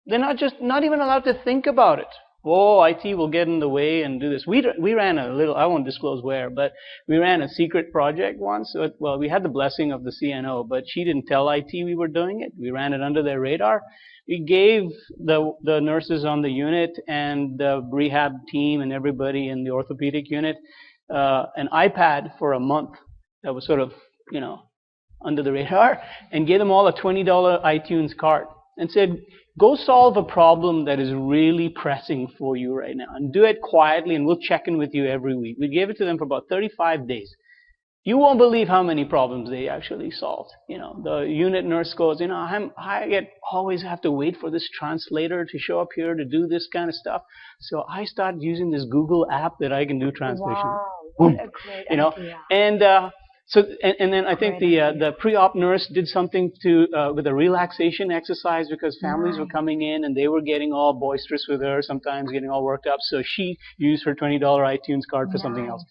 They're not even allowed to think about it. Oh, IT will get in the way and do this. We ran a little, I won't disclose where, but we ran a secret project once. Well, we had the blessing of the CNO, but she didn't tell IT we were doing it. We ran it under their radar. We gave the nurses on the unit and the rehab team and everybody in the orthopedic unit an iPad for a month that was sort of, under the radar, and gave them all a $20 iTunes card and said, go solve a problem that is really pressing for you right now, and do it quietly, and we'll check in with you every week. We gave it to them for about 35 days. You won't believe how many problems they actually solved. The unit nurse goes, I always have to wait for this translator to show up here to do this kind of stuff. So I started using this Google app that I can do translation. Wow, what a great idea. And and then I think the pre-op nurse did something with a relaxation exercise because families were coming in and they were getting all boisterous with her, sometimes getting all worked up. So she used her $20 iTunes card for something else.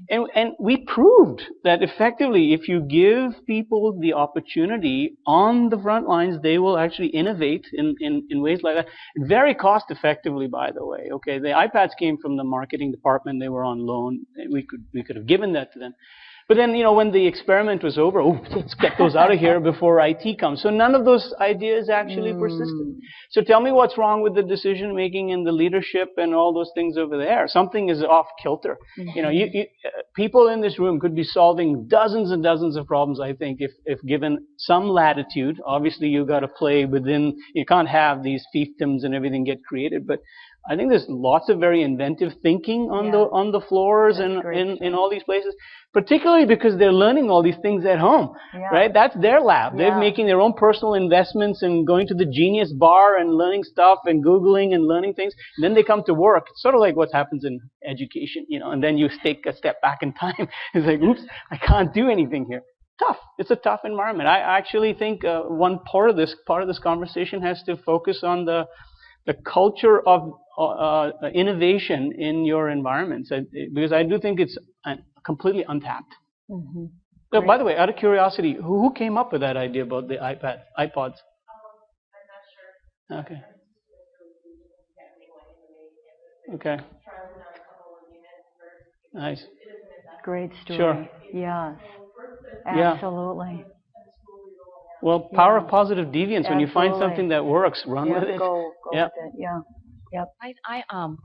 And we proved that effectively, if you give people the opportunity on the front lines, they will actually innovate in ways like that. Very cost effectively, by the way. Okay, the iPads came from the marketing department. They were on loan. We could have given that to them. But then, when the experiment was over, let's get those out of here before IT comes. So none of those ideas actually persisted. So tell me what's wrong with the decision making and the leadership and all those things over there. Something is off kilter. People in this room could be solving dozens and dozens of problems, I think, if given some latitude. Obviously, you got to play within. You can't have these fiefdoms and everything get created, but I think there's lots of very inventive thinking on the floors and in all these places, particularly because they're learning all these things at home, right? That's their lab. They're making their own personal investments and going to the Genius Bar and learning stuff and Googling and learning things. And then they come to work. It's sort of like what happens in education, and then you take a step back in time. It's like, oops, I can't do anything here. Tough. It's a tough environment. I actually think one part of this conversation has to focus on the culture of innovation in your environments, because I do think it's completely untapped. So, by the way, out of curiosity, who came up with that idea about the iPods? I'm not sure. Okay. Okay. Nice. Great story. Sure. Yes. Absolutely. Well, power of positive deviance. When you find something that works, run with it. Go with it. Yeah. Yep.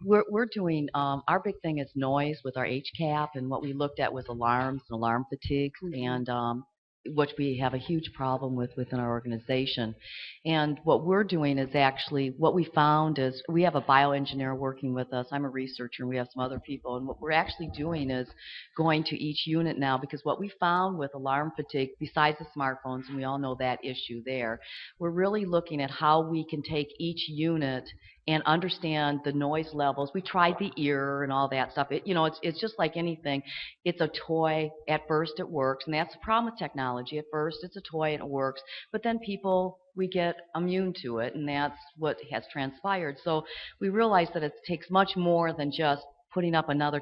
We're doing, our big thing is noise with our HCAP, and what we looked at was alarms and alarm fatigues. And which we have a huge problem with within our organization. And what we're doing is actually, what we found is we have a bioengineer working with us. I'm a researcher, and we have some other people. And what we're actually doing is going to each unit now, because what we found with alarm fatigue, besides the smartphones, and we all know that issue there, we're really looking at how we can take each unit and understand the noise levels. We tried the ear and all that stuff. It's just like anything. It's a toy. At first it works, and that's the problem with technology. At first it's a toy and it works, but then we get immune to it, and that's what has transpired. So we realize that it takes much more than just putting up another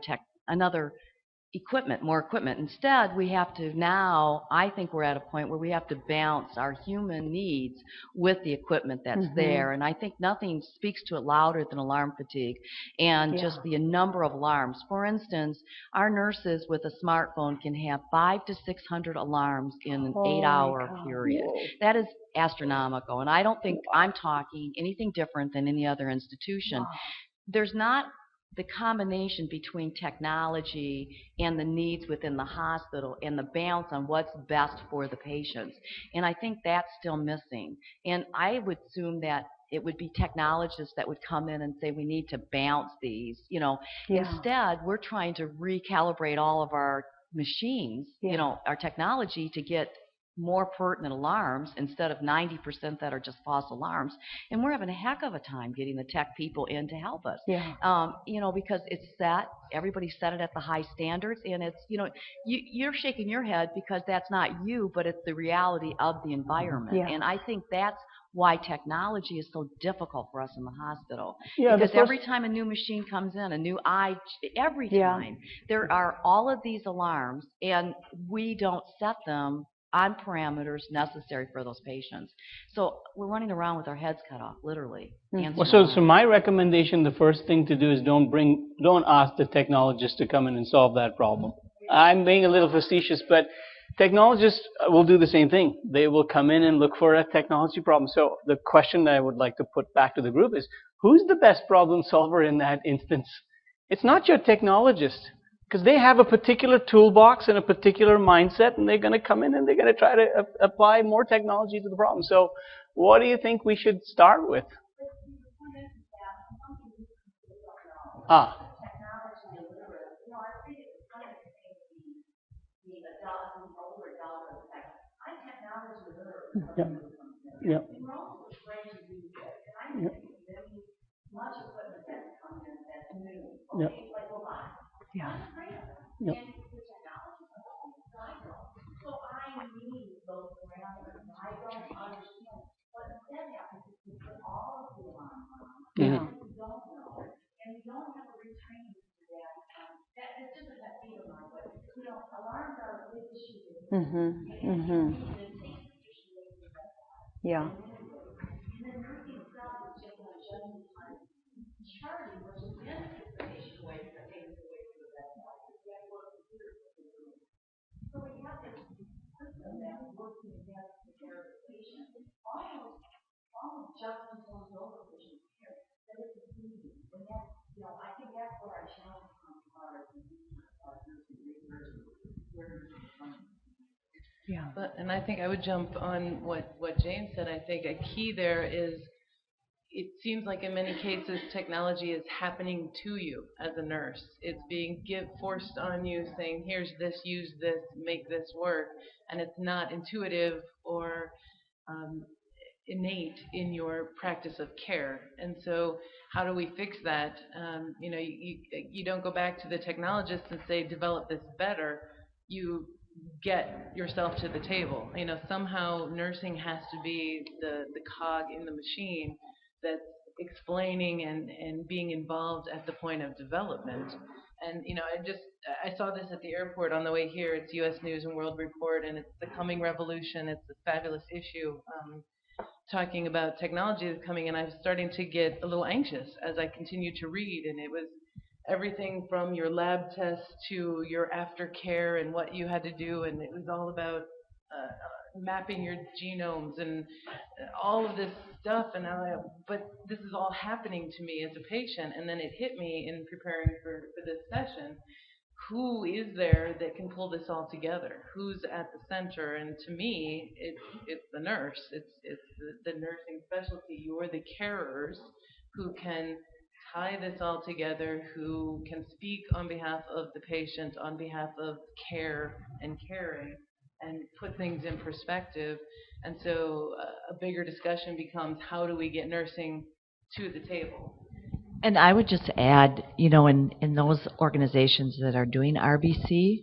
more equipment. Instead, we have to now, I think we're at a point where we have to balance our human needs with the equipment that's there. And I think nothing speaks to it louder than alarm fatigue and just the number of alarms. For instance, our nurses with a smartphone can have 500 to 600 alarms in an 8-hour period. That is astronomical. And I don't think I'm talking anything different than any other institution. There's not the combination between technology and the needs within the hospital and the balance on what's best for the patients. And I think that's still missing. And I would assume that it would be technologists that would come in and say we need to balance these. Instead, we're trying to recalibrate all of our machines, our technology, to get more pertinent alarms instead of 90% that are just false alarms. And we're having a heck of a time getting the tech people in to help us. Because it's set, everybody set it at the high standards, and it's, you're shaking your head because that's not you, but it's the reality of the environment. And I think that's why technology is so difficult for us in the hospital. Because every time a new machine comes in, every time, there are all of these alarms, and we don't set them on parameters necessary for those patients. So we're running around with our heads cut off, literally. So my recommendation, the first thing to do is don't ask the technologist to come in and solve that problem. I'm being a little facetious, but technologists will do the same thing. They will come in and look for a technology problem. So the question that I would like to put back to the group is, who's the best problem solver in that instance? It's not your technologist, because they have a particular toolbox and a particular mindset, and they're going to come in and they're going to try to apply more technology to the problem. So what do you think we should start with? And I think I would jump on what Jane said. I think a key there is, it seems like in many cases technology is happening to you as a nurse. It's being forced on you, saying, here's this, use this, make this work, and it's not intuitive or innate in your practice of care. And so how do we fix that? You don't go back to the technologist and say, develop this better. You get yourself to the table. Somehow nursing has to be the cog in the machine that's explaining and being involved at the point of development. And I saw this at the airport on the way here. It's U.S. News and World Report, and it's the coming revolution. It's a fabulous issue talking about technology that's coming, and I'm starting to get a little anxious as I continue to read. And it was everything from your lab tests to your aftercare and what you had to do, and it was all about mapping your genomes and all of this stuff. And but this is all happening to me as a patient. And then it hit me in preparing for this session who is there that can pull this all together? Who's at the center? And to me, it's the nurse. It's the nursing specialty. You're the carers who can tie this all together, who can speak on behalf of the patient, on behalf of care and caring, and put things in perspective. And so a bigger discussion becomes, how do we get nursing to the table? And I would just add, you know, in those organizations that are doing RBC,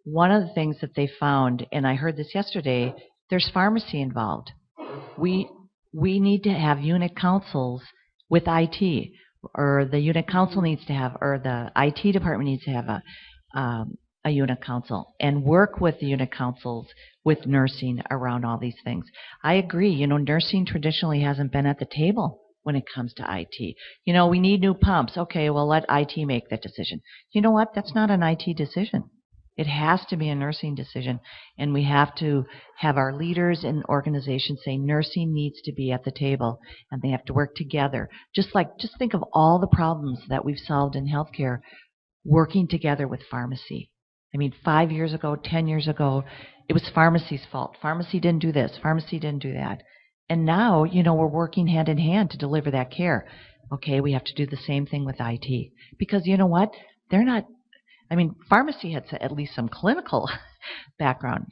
one of the things that they found, and I heard this yesterday, there's pharmacy involved. We need to have unit councils with IT, or the unit council needs to have, or the IT department needs to have a unit council, and work with the unit councils with nursing around all these things. I agree, you know, nursing traditionally hasn't been at the table when it comes to IT. You know, we need new pumps. Okay, well, let IT make that decision. You know what? That's not an IT decision. It has to be a nursing decision, and we have to have our leaders in organizations say nursing needs to be at the table, and they have to work together. Just think of all the problems that we've solved in healthcare working together with pharmacy. I mean, 5 years ago, 10 years ago, it was pharmacy's fault. Pharmacy didn't do this. Pharmacy didn't do that. And now, you know, we're working hand in hand to deliver that care. Okay, we have to do the same thing with IT. Because you know what? They're not, I mean, pharmacy has at least some clinical background.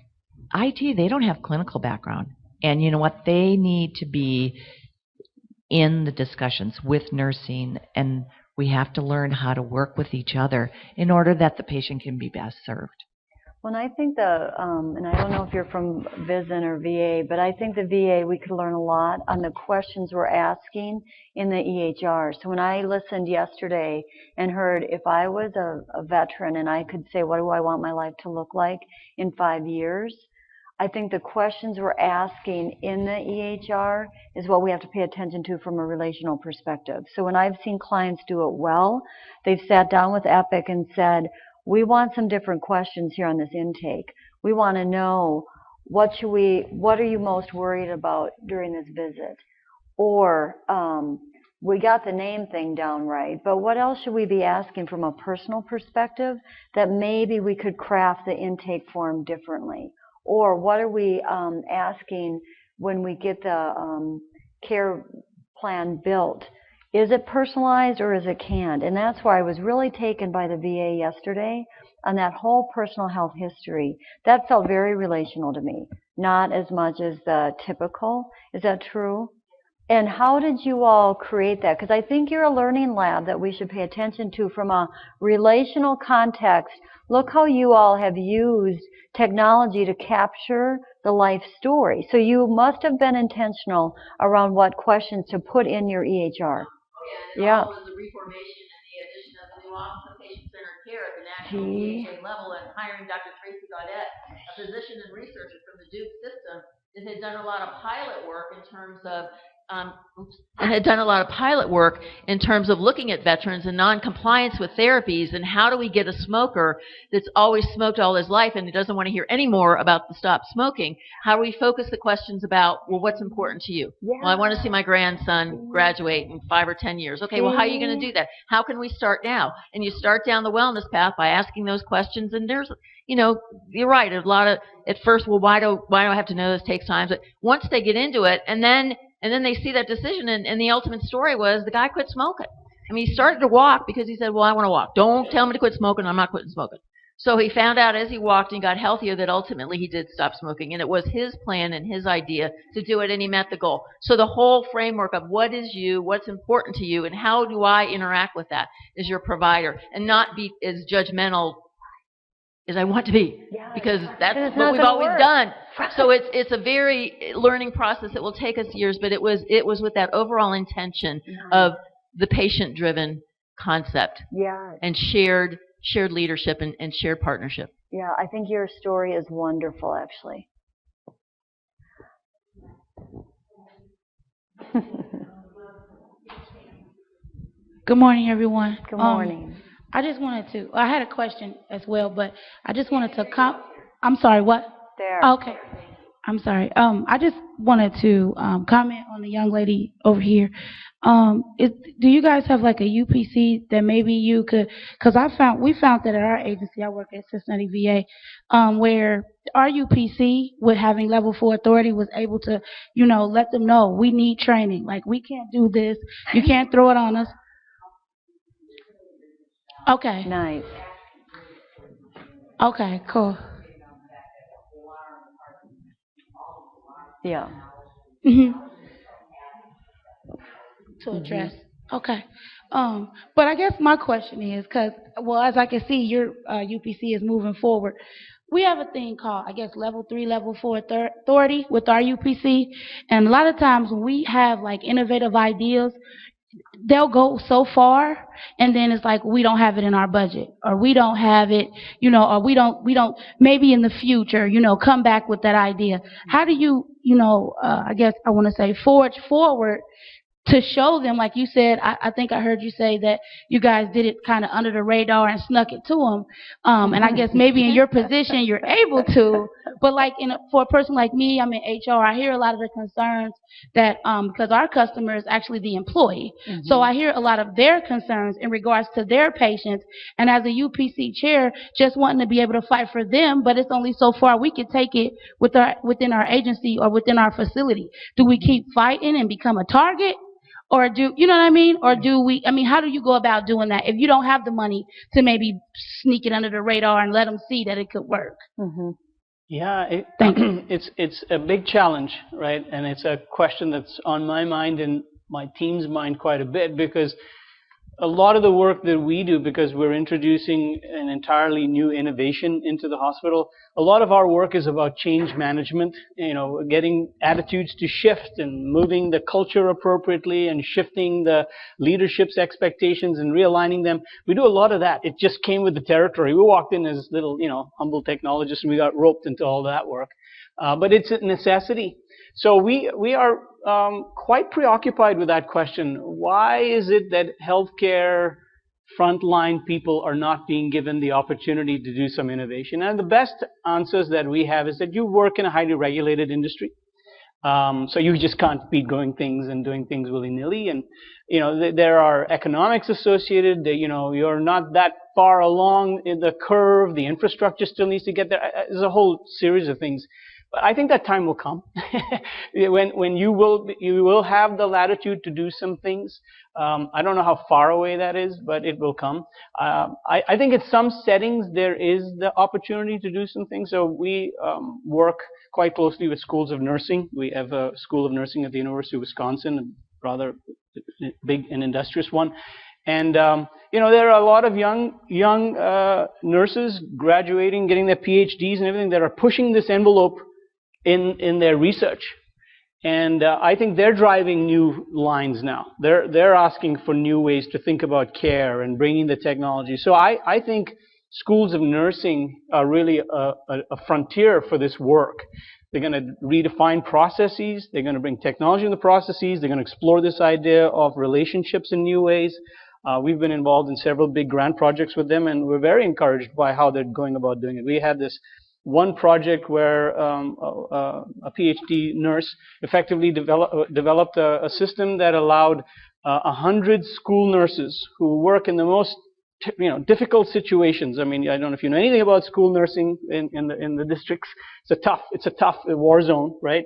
IT, they don't have clinical background. And you know what? They need to be in the discussions with nursing, and we have to learn how to work with each other in order that the patient can be best served. Well, I think and I don't know if you're from VISN or VA, but I think the VA, we could learn a lot on the questions we're asking in the EHR. So when I listened yesterday and heard, if I was a veteran and I could say, what do I want my life to look like in 5 years? I think the questions we're asking in the EHR is what we have to pay attention to from a relational perspective. So when I've seen clients do it well, they've sat down with Epic and said, we want some different questions here on this intake. We want to know, what are you most worried about during this visit? Or we got the name thing down right, but what else should we be asking from a personal perspective that maybe we could craft the intake form differently? Or what are we asking when we get the care plan built? Is it personalized or is it canned? And that's why I was really taken by the VA yesterday on that whole personal health history. That felt very relational to me, not as much as the typical. Is that true? And how did you all create that? Because I think you're a learning lab that we should pay attention to from a relational context. Look how you all have used technology to capture the life story. So you must have been intentional around what questions to put in your EHR. Yeah. All of the reformation and the addition of the new Office of Patient-Centered Care at the national PHA level, and hiring Dr. Tracy Gaudet, a physician and researcher from the Duke system, that had done a lot of pilot work in terms of looking at veterans and non-compliance with therapies, and how do we get a smoker that's always smoked all his life and doesn't want to hear any more about the stop smoking. How do we focus the questions about, well, what's important to you? Yeah. Well, I want to see my grandson graduate in 5 or 10 years. Okay, well, how are you going to do that? How can we start now? And you start down the wellness path by asking those questions, and there's, you know, you're right, a lot of, at first, well, why do I have to know this? Takes time. But once they get into it, and then they see that decision, and the ultimate story was the guy quit smoking. I mean, he started to walk because he said, well, I want to walk. Don't tell me to quit smoking. I'm not quitting smoking. So he found out as he walked and got healthier that ultimately he did stop smoking. And it was his plan and his idea to do it, and he met the goal. So the whole framework of what is you, what's important to you, and how do I interact with that as your provider, and not be as judgmental as I want to be, because that's what we've always done. So it's a very learning process that will take us years, but it was with that overall intention of the patient-driven concept, and shared leadership and shared partnership. Yeah, I think your story is wonderful, actually. Good morning, everyone. Good morning. I just wanted to, I had a question as well, but I just wanted to I'm sorry, what? There. Okay. I'm sorry. I just wanted to comment on the young lady over here. Do you guys have like a UPC that maybe you could? Because we found that at our agency, I work at Cincinnati VA, where our UPC, with having level 4 authority, was able to, let them know we need training. Like, we can't do this. You can't throw it on us. Okay. Nice. Okay. Cool. Yeah. To address. Okay. But I guess my question is, because, as I can see, your UPC is moving forward. We have a thing called, I guess, level 3, level 4 authority with our UPC. And a lot of times when we have, like, innovative ideas, they'll go so far, and then it's like, we don't have it in our budget, or we don't have it, or we don't, maybe in the future, come back with that idea. How do you, I guess I want to say forge forward to show them, like you said, I think I heard you say that you guys did it kind of under the radar and snuck it to them. And I guess maybe in your position you're able to, but like for a person like me, I'm in HR, I hear a lot of the concerns that, because our customer is actually the employee. So I hear a lot of their concerns in regards to their patients. And as a UPC chair, just wanting to be able to fight for them, but it's only so far we can take it within our agency or within our facility. Do we keep fighting and become a target? Or do, you know what I mean? Or do we, how do you go about doing that if you don't have the money to maybe sneak it under the radar and let them see that it could work? Yeah, Thank you. It's a big challenge, right? And it's a question that's on my mind and my team's mind quite a bit, because a lot of the work that we do, because we're introducing an entirely new innovation into the hospital, a lot of our work is about change management, getting attitudes to shift and moving the culture appropriately and shifting the leadership's expectations and realigning them. We do a lot of that. It just came with the territory. We walked in as little, humble technologists, and we got roped into all that work. But it's a necessity. So we are quite preoccupied with that question. Why is it that healthcare frontline people are not being given the opportunity to do some innovation? And the best answers that we have is that you work in a highly regulated industry. So you just can't be doing things willy-nilly. And, there are economics associated. You're not that far along in the curve. The infrastructure still needs to get there. There's a whole series of things. But I think that time will come when you will have the latitude to do some things. I don't know how far away that is, but it will come. I think in some settings there is the opportunity to do some things. So we work quite closely with schools of nursing. We have a school of nursing at the University of Wisconsin, a rather big and industrious one. And there are a lot of young nurses graduating, getting their PhDs and everything, that are pushing this envelope in their research. And I think they're driving new lines now. They're asking for new ways to think about care and bringing the technology. So I think schools of nursing are really a frontier for this work. They're going to redefine processes. They're going to bring technology in the processes. They're going to explore this idea of relationships in new ways. We've been involved in several big grant projects with them, and we're very encouraged by how they're going about doing it. We had this one project where a PhD nurse effectively developed a system that allowed 100 school nurses who work in the most difficult situations. I mean, I don't know if you know anything about school nursing in the districts. It's a tough war zone, right?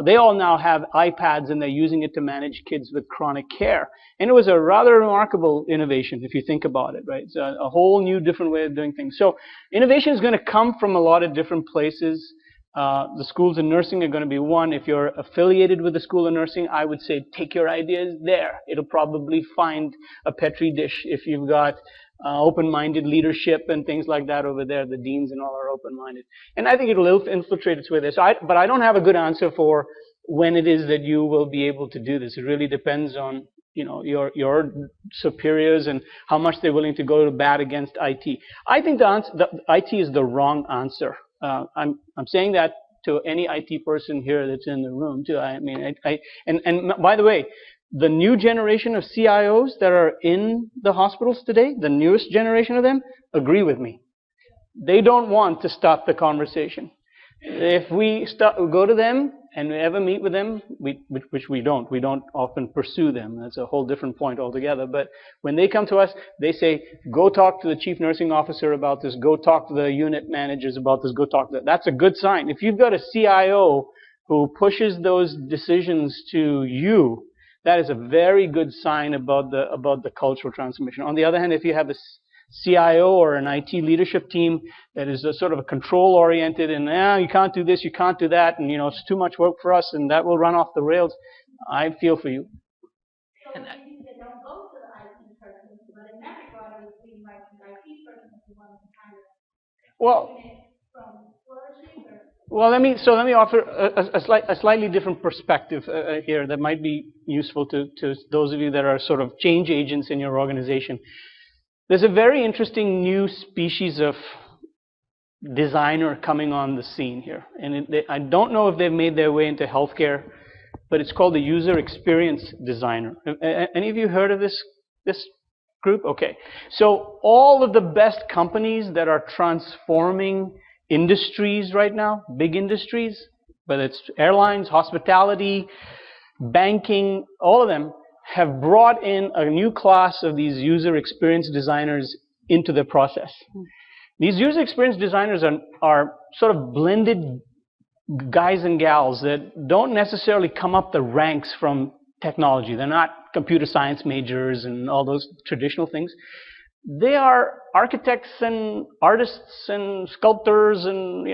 They all now have iPads, and they're using it to manage kids with chronic care. And it was a rather remarkable innovation if you think about it, right? It's a whole new different way of doing things. So innovation is going to come from a lot of different places. The schools of nursing are going to be one. If you're affiliated with the school of nursing, I would say take your ideas there. It'll probably find a petri dish if you've got open-minded leadership and things like that over there. The deans and all are open-minded. And I think it'll infiltrate its way there. But I don't have a good answer for when it is that you will be able to do this. It really depends on your superiors and how much they're willing to go to bat against IT. I think the IT is the wrong answer. I'm saying that to any IT person here that's in the room too. I mean, and by the way, the new generation of CIOs that are in the hospitals today, the newest generation of them, agree with me. They don't want to stop the conversation. If we go to them and we ever meet with them, which we don't often pursue them. That's a whole different point altogether. But when they come to us, they say, go talk to the chief nursing officer about this, go talk to the unit managers about this, go talk to that. That's a good sign. If you've got a CIO who pushes those decisions to you, that is a very good sign about the cultural transformation. On the other hand, if you have a CIO or an IT leadership team that is a sort of a control-oriented and you can't do this, you can't do that, and it's too much work for us, and that will run off the rails, I feel for you. So maybe they don't go to the IT person, but in that regard, it would seem like the IT person is the one who kind of from flourishing or. Well, let me offer a slightly different perspective here that might be useful to those of you that are sort of change agents in your organization. There's a very interesting new species of designer coming on the scene here. And I don't know if they've made their way into healthcare, but it's called the user experience designer. Any of you heard of this group? Okay. So all of the best companies that are transforming industries right now, big industries, whether it's airlines, hospitality, banking, all of them, have brought in a new class of these user experience designers into the process. These user experience designers are sort of blended guys and gals that don't necessarily come up the ranks from technology. They're not computer science majors and all those traditional things. They are architects and artists and sculptors, and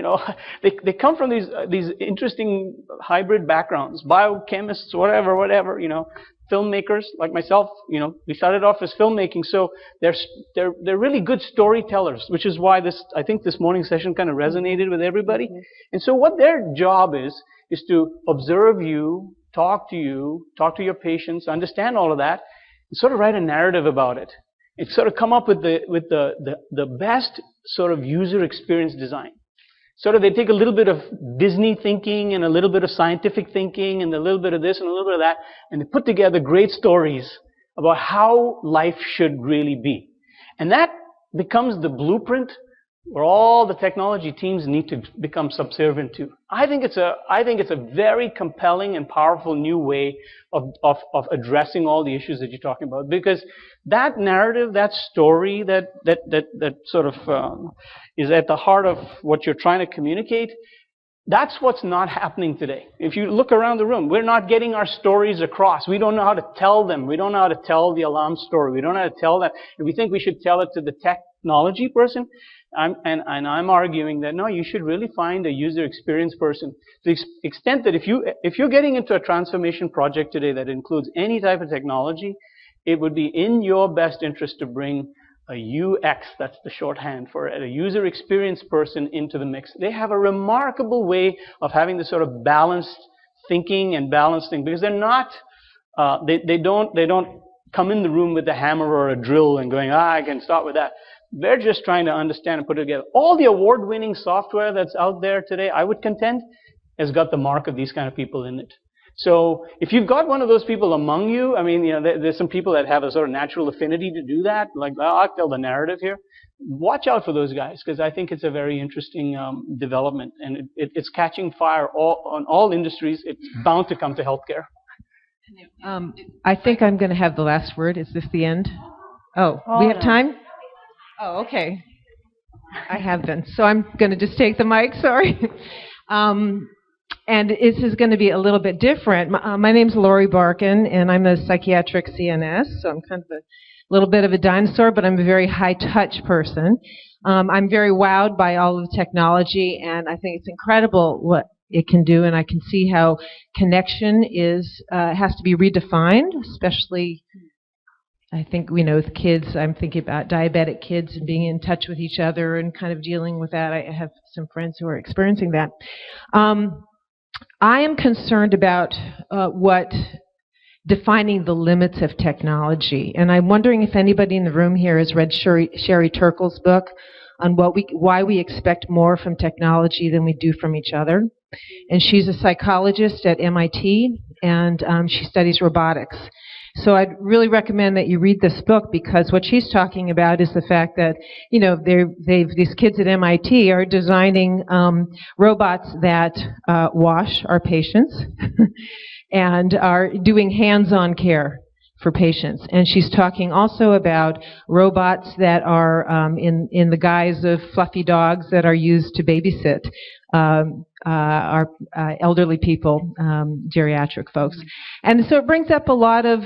they come from these interesting hybrid backgrounds, biochemists, whatever, filmmakers like myself. We started off as filmmaking, so they're really good storytellers, which is why I think this morning session kind of resonated with everybody. And so what their job is to observe you, talk to your patients, understand all of that, and sort of write a narrative about it. It's sort of come up with the best sort of user experience design. Sort of they take a little bit of Disney thinking and a little bit of scientific thinking and a little bit of this and a little bit of that, and they put together great stories about how life should really be. And that becomes the blueprint where all the technology teams need to become subservient to. I think it's a very compelling and powerful new way of addressing all the issues that you're talking about, because that narrative, that story, that sort of is at the heart of what you're trying to communicate. That's what's not happening today. If you look around the room, we're not getting our stories across. We don't know how to tell them. We don't know how to tell the alarm story. We don't know how to tell that. And we think we should tell it to the technology person. I'm arguing that no, you should really find a user experience person. To the extent that if you're getting into a transformation project today that includes any type of technology, it would be in your best interest to bring a UX, that's the shorthand for it, a user experience person into the mix. They have a remarkable way of having this sort of balanced thinking and balanced thing, because they're not, they don't come in the room with a hammer or a drill and going, I can start with that. They're just trying to understand and put it together. All the award-winning software that's out there today, I would contend, has got the mark of these kind of people in it. So if you've got one of those people among you, there's some people that have a sort of natural affinity to do that, like, I'll tell the narrative here. Watch out for those guys, because I think it's a very interesting development, and it's catching fire on all industries. It's bound to come to healthcare. I think I'm going to have the last word. Is this the end? Oh, we have time? Oh, okay. I have been. So I'm going to just take the mic, sorry. And this is going to be a little bit different. My name's Lori Barkin, and I'm a psychiatric CNS, so I'm kind of a little bit of a dinosaur, but I'm a very high-touch person. I'm very wowed by all of the technology, and I think it's incredible what it can do, and I can see how connection has to be redefined, especially, I think, with kids. I'm thinking about diabetic kids and being in touch with each other and kind of dealing with that. I have some friends who are experiencing that. I am concerned about defining the limits of technology, and I'm wondering if anybody in the room here has read Sherry Turkle's book on why we expect more from technology than we do from each other. And she's a psychologist at MIT, and she studies robotics. So I'd really recommend that you read this book, because what she's talking about is the fact that, these kids at MIT are designing robots that wash our patients and are doing hands-on care for patients. And she's talking also about robots that are in the guise of fluffy dogs that are used to babysit our elderly people, geriatric folks. And so it brings up a lot of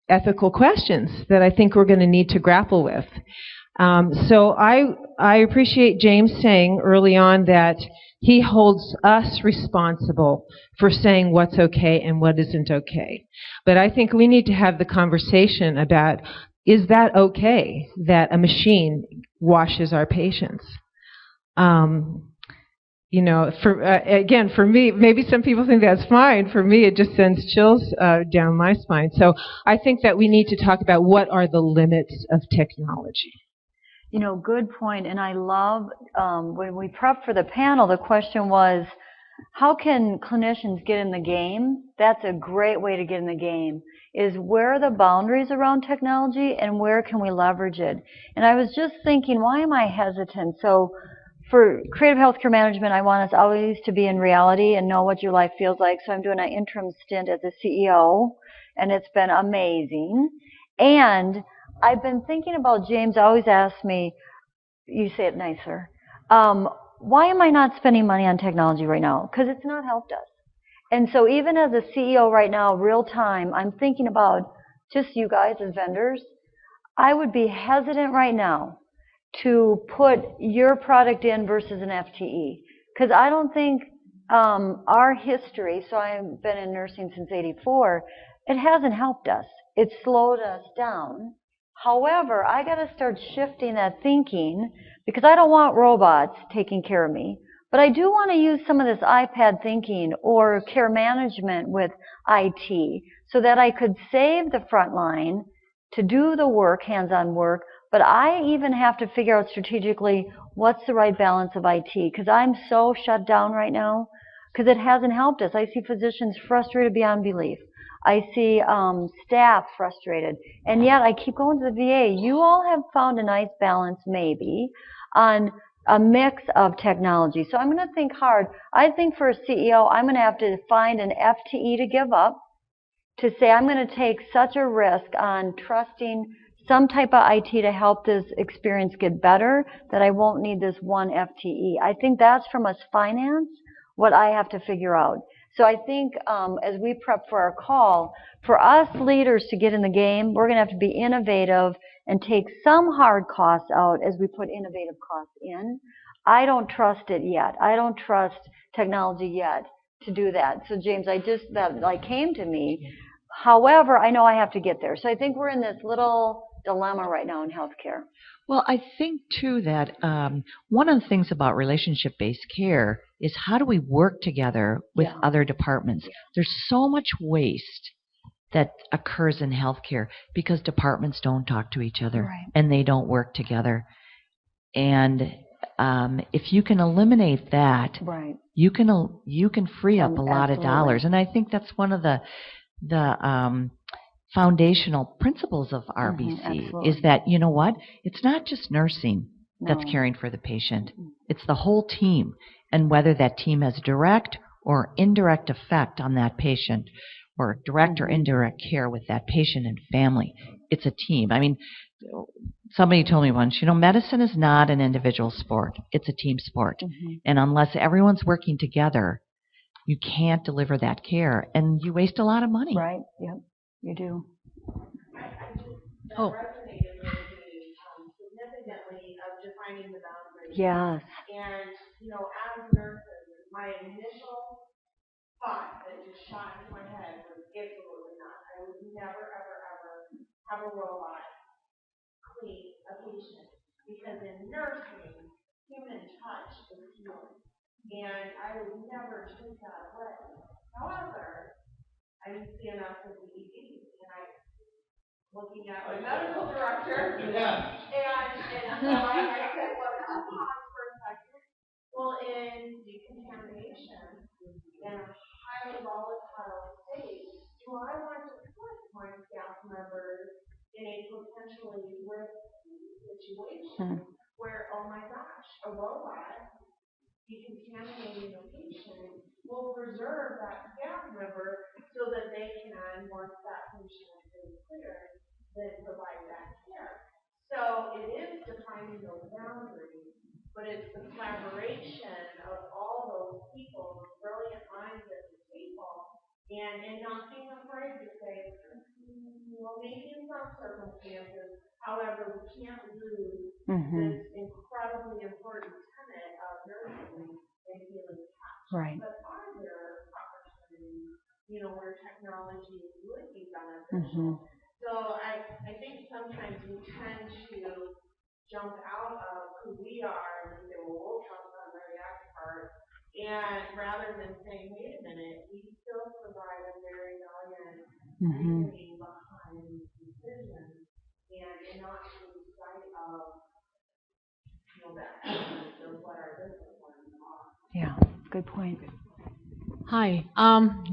ethical questions that I think we're going to need to grapple with. So I appreciate James saying early on that he holds us responsible for saying what's okay and what isn't okay. But I think we need to have the conversation about, is that okay that a machine washes our patients? For me, maybe some people think that's fine. For me, it just sends chills down my spine. So I think that we need to talk about what are the limits of technology. Good point. And I love, when we prepped for the panel, the question was, how can clinicians get in the game? That's a great way to get in the game, is where are the boundaries around technology and where can we leverage it? And I was just thinking, why am I hesitant? So for creative healthcare management, I want us always to be in reality and know what your life feels like. So I'm doing an interim stint as a CEO, and it's been amazing. And I've been thinking about, James always asks me, you say it nicer, why am I not spending money on technology right now? Because it's not helped us. And so even as a CEO right now, real time, I'm thinking about just you guys as vendors. I would be hesitant right now to put your product in versus an FTE. Because I don't think our history, so I've been in nursing since '84, it hasn't helped us. It slowed us down. However, I got to start shifting that thinking, because I don't want robots taking care of me, but I do want to use some of this iPad thinking or care management with IT so that I could save the front line to do the work, hands-on work, but I even have to figure out strategically what's the right balance of IT, because I'm so shut down right now because it hasn't helped us. I see physicians frustrated beyond belief. I see staff frustrated. And yet I keep going to the VA. You all have found a nice balance maybe on a mix of technology. So I'm going to think hard. I think for a CEO, I'm going to have to find an FTE to give up to say I'm going to take such a risk on trusting some type of IT to help this experience get better that I won't need this one FTE. I think that's from us finance, what I have to figure out. So I think as we prep for our call, for us leaders to get in the game, we're going to have to be innovative and take some hard costs out as we put innovative costs in. I don't trust it yet. I don't trust technology yet to do that. So James, that came to me. However, I know I have to get there. So I think we're in this little dilemma right now in healthcare. Well, I think, too, that one of the things about relationship-based care is how do we work together with other departments? There's so much waste that occurs in healthcare because departments don't talk to each other and they don't work together. And if you can eliminate that, you can free up a lot of dollars. And I think that's one of the foundational principles of RBC is that, you know what, it's not just nursing that's caring for the patient. It's the whole team, and whether that team has direct or indirect effect on that patient, or direct or indirect care with that patient and family. It's a team. I mean, somebody told me once, medicine is not an individual sport. It's a team sport. And unless everyone's working together, you can't deliver that care, and you waste a lot of money. Right, yep, you do. Oh. Significantly of defining the boundaries. Yes. And, as nurses, my initial thought that just shot into my head was absolutely not. I would never, ever, ever have a robot clean a patient, because in nursing, human touch is healing. And I would never take that away. However, I'm CNS as the ED, and I'm looking at my medical director, and so I said, well, come on for a second. Well, in decontamination, in a highly volatile state, do I want to put point staff members in a potentially risky situation where, oh my gosh, a robot decontaminating a patient will preserve that staff member so that they can, once that patient is cleared, then provide that care. So it is defining those boundaries, but it's the collaboration of all those people, those brilliant minds at the table, and not being afraid to say, well, maybe in some circumstances, however, we can't lose this incredibly important tenet of nursing and healing touch. Right. But are there opportunities, where technology would be beneficial? So I think sometimes we tend to jump out of who we are and say, well, we'll trust on the expert, and rather than saying, wait a minute, we still provide a very valiant reasoning behind these decisions, and not lose sight of the essence of what our disciplines are. Yeah, good point. Hi.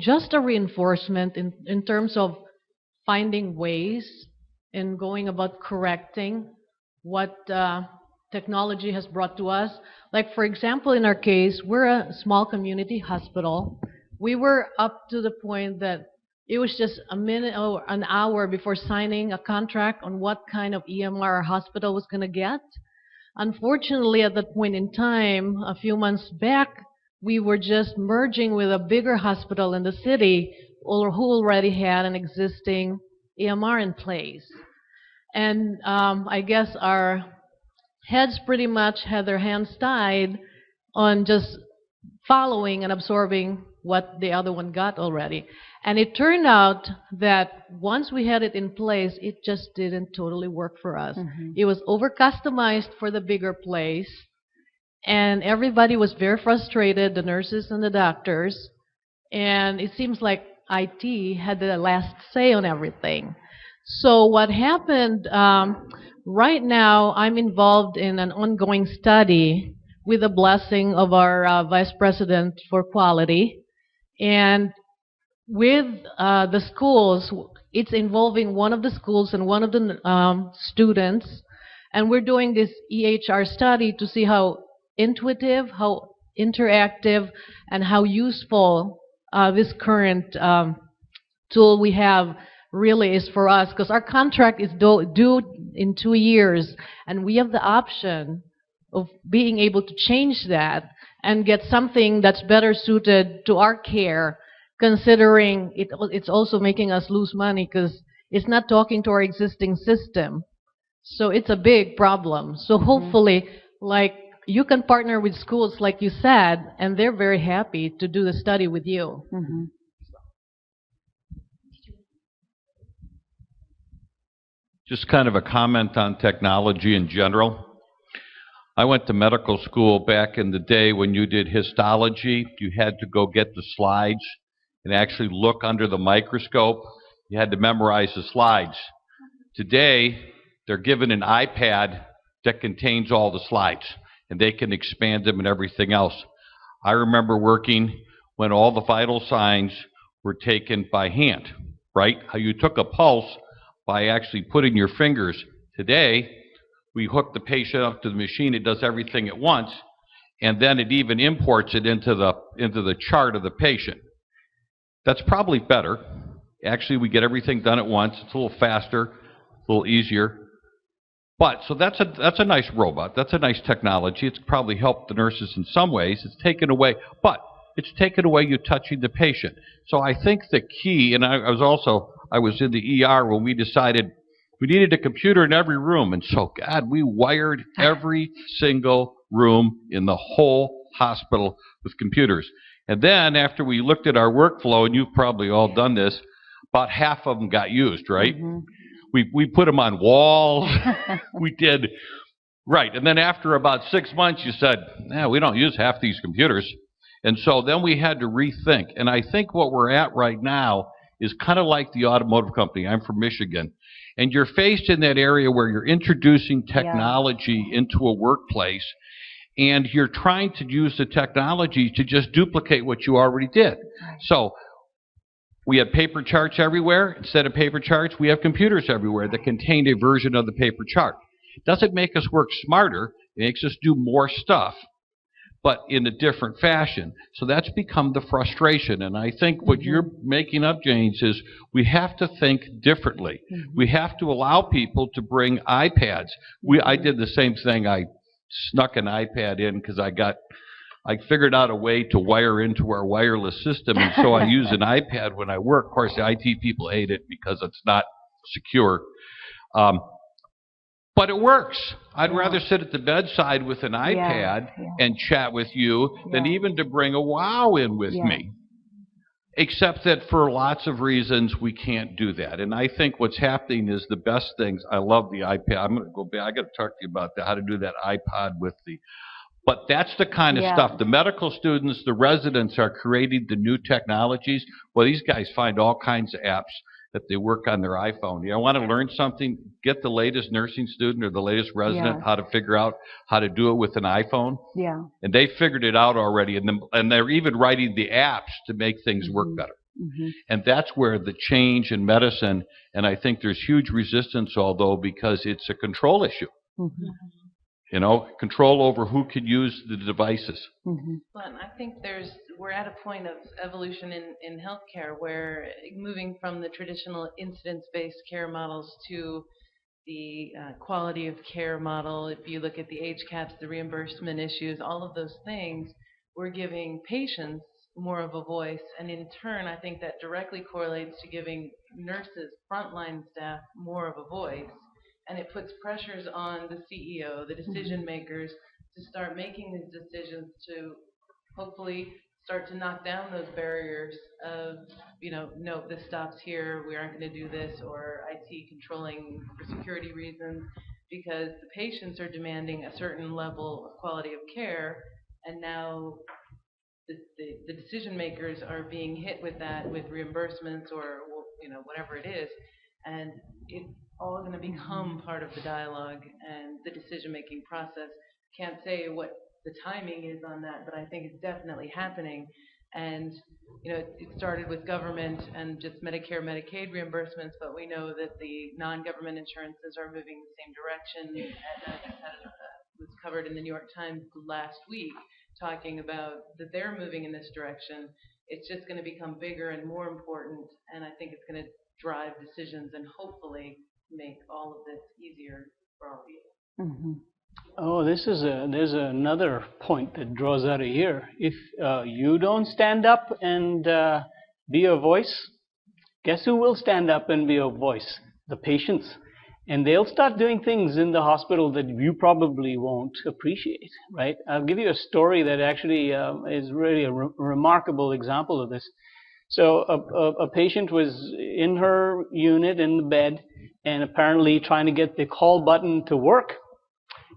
Just a reinforcement in terms of finding ways and going about correcting what technology has brought to us. Like, for example, in our case, we're a small community hospital. We were up to the point that it was just a minute or an hour before signing a contract on what kind of EMR our hospital was going to get. Unfortunately, at that point in time, a few months back, we were just merging with a bigger hospital in the city who already had an existing EMR in place. And I guess our heads pretty much had their hands tied on just following and absorbing what the other one got already. And it turned out that once we had it in place, it just didn't totally work for us. It was over-customized for the bigger place, and everybody was very frustrated, the nurses and the doctors, and it seems like IT had the last say on everything. So what happened, right now I'm involved in an ongoing study with the blessing of our Vice President for Quality, and with the schools, it's involving one of the schools and one of the students, and we're doing this EHR study to see how intuitive, how interactive, and how useful this current tool we have really is for us, because our contract is due in 2 years, and we have the option of being able to change that and get something that's better suited to our care, considering it's also making us lose money because it's not talking to our existing system. So it's a big problem. So hopefully, like, you can partner with schools, like you said, and they're very happy to do the study with you. Just kind of a comment on technology in general. I went to medical school back in the day when you did histology. You had to go get the slides and actually look under the microscope. You had to memorize the slides. Today, they're given an iPad that contains all the slides, and they can expand them and everything else. I remember working when all the vital signs were taken by hand, right? How you took a pulse by actually putting your fingers. Today, we hook the patient up to the machine, it does everything at once, and then it even imports it into the chart of the patient. That's probably better. Actually, we get everything done at once. It's a little faster, a little easier. But, so that's a nice robot. That's a nice technology. It's probably helped the nurses in some ways. It's taken away, but it's taken away you touching the patient. So I think the key, and I was in the ER when we decided we needed a computer in every room. And so, God, we wired every single room in the whole hospital with computers. And then after we looked at our workflow, and you've probably all done this, about half of them got used, right? We put them on walls. We did, right. And then after about 6 months, you said, nah, we don't use half these computers. And so then we had to rethink. And I think what we're at right now is kind of like the automotive company. I'm from Michigan. And you're faced in that area where you're introducing technology into a workplace, and you're trying to use the technology to just duplicate what you already did. So We had paper charts everywhere. Instead of paper charts, we have computers everywhere that contain a version of the paper chart. It doesn't make us work smarter. It makes us do more stuff, but in a different fashion. So that's become the frustration. And I think what you're making up, James, is we have to think differently. We have to allow people to bring iPads. I did the same thing. I snuck an iPad in because I figured out a way to wire into our wireless system, and so I use an iPad when I work. Of course, the IT people hate it because it's not secure. But it works. I'd rather sit at the bedside with an iPad and chat with you than even to bring a WOW in with me. Except that for lots of reasons, we can't do that. And I think what's happening is the best things. I love the iPad. I'm going to go back. I got to talk to you about that, how to do that iPod with the... But that's the kind of stuff. The medical students, the residents are creating the new technologies. Well, these guys find all kinds of apps that they work on their iPhone. You want to learn something, get the latest nursing student or the latest resident how to figure out how to do it with an iPhone. And they figured it out already, and they're even writing the apps to make things work better. And that's where the change in medicine, and I think there's huge resistance, although, because it's a control issue. You know, control over who can use the devices. Well, and I think we're at a point of evolution in healthcare where moving from the traditional incidence-based care models to the quality of care model, if you look at the age caps, the reimbursement issues, all of those things, we're giving patients more of a voice. And in turn, I think that directly correlates to giving nurses, frontline staff, more of a voice. And it puts pressures on the CEO, the decision makers, to start making these decisions to hopefully start to knock down those barriers of, no, this stops here, we aren't going to do this, or IT controlling for security reasons, because the patients are demanding a certain level of quality of care, and now the decision makers are being hit with that, with reimbursements or, whatever it is, and it's all going to become part of the dialogue and the decision-making process. Can't say what the timing is on that, but I think it's definitely happening. And, it started with government and just Medicare, Medicaid reimbursements, but we know that the non-government insurances are moving the same direction. And was covered in the New York Times last week, talking about that they're moving in this direction. It's just going to become bigger and more important, and I think it's going to drive decisions and hopefully make all of this easier for all people. Oh, there's another point that draws out of here. If you don't stand up and be a voice, guess who will stand up and be a voice? The patients. And they'll start doing things in the hospital that you probably won't appreciate, right? I'll give you a story that actually is really a remarkable example of this. So a patient was in her unit in the bed and apparently trying to get the call button to work,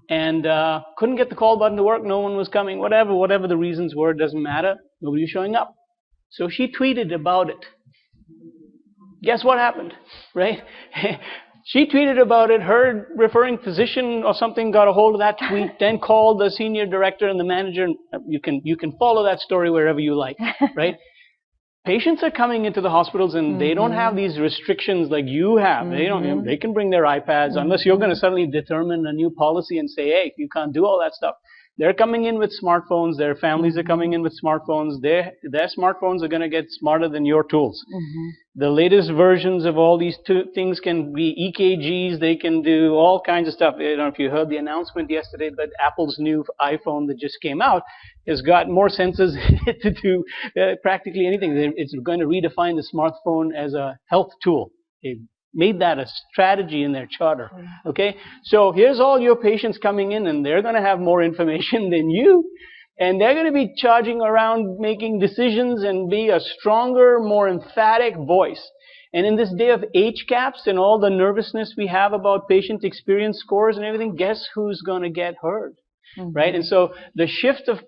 and couldn't get the call button to work. No one was coming, whatever the reasons were, it doesn't matter. Nobody was showing up. So she tweeted about it. Guess what happened, right? She tweeted about it, her referring physician or something got a hold of that tweet, then called the senior director and the manager. You can follow that story wherever you like, right? Patients are coming into the hospitals and they don't have these restrictions like you have. They don't. They can bring their iPads unless you're going to suddenly determine a new policy and say, hey, you can't do all that stuff. They're coming in with smartphones. Their families are coming in with smartphones. Their smartphones are going to get smarter than your tools. The latest versions of all these things can be EKGs. They can do all kinds of stuff. I don't know if you heard the announcement yesterday, but Apple's new iPhone that just came out has got more sensors to do practically anything. It's going to redefine the smartphone as a health tool. They made that a strategy in their charter. Okay? So here's all your patients coming in, and they're going to have more information than you. And they're going to be charging around making decisions and be a stronger, more emphatic voice. And in this day of HCAHPS and all the nervousness we have about patient experience scores and everything, guess who's going to get heard? Right? And so the shift of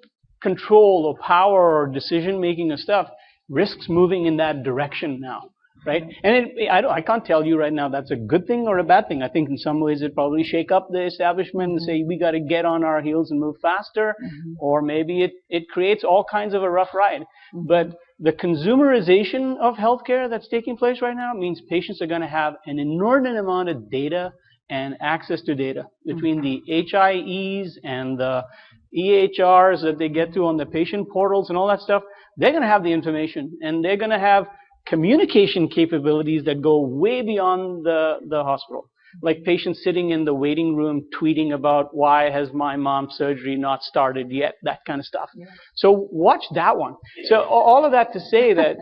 control or power or decision-making of stuff risks moving in that direction now. right? And I can't tell you right now that's a good thing or a bad thing. I think in some ways it probably shake up the establishment and say we got to get on our heels and move faster, or maybe it creates all kinds of a rough ride. But the consumerization of healthcare that's taking place right now means patients are going to have an inordinate amount of data and access to data between the HIEs and the EHRs that they get to on the patient portals and all that stuff. They're going to have the information, and they're going to have communication capabilities that go way beyond the hospital. Like patients sitting in the waiting room tweeting about why has my mom's surgery not started yet, that kind of stuff. Yeah. So watch that one. So all of that to say that,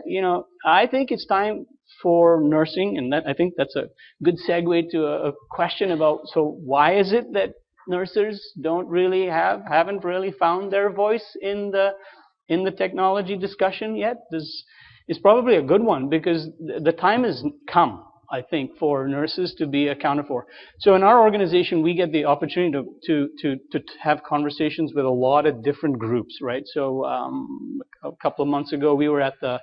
I think it's time for nursing, and I think that's a good segue to a question about, so why is it that nurses haven't really found their voice in the technology discussion yet? This is probably a good one, because the time has come, I think, for nurses to be accounted for. So in our organization, we get the opportunity to have conversations with a lot of different groups, right? So a couple of months ago, we were at the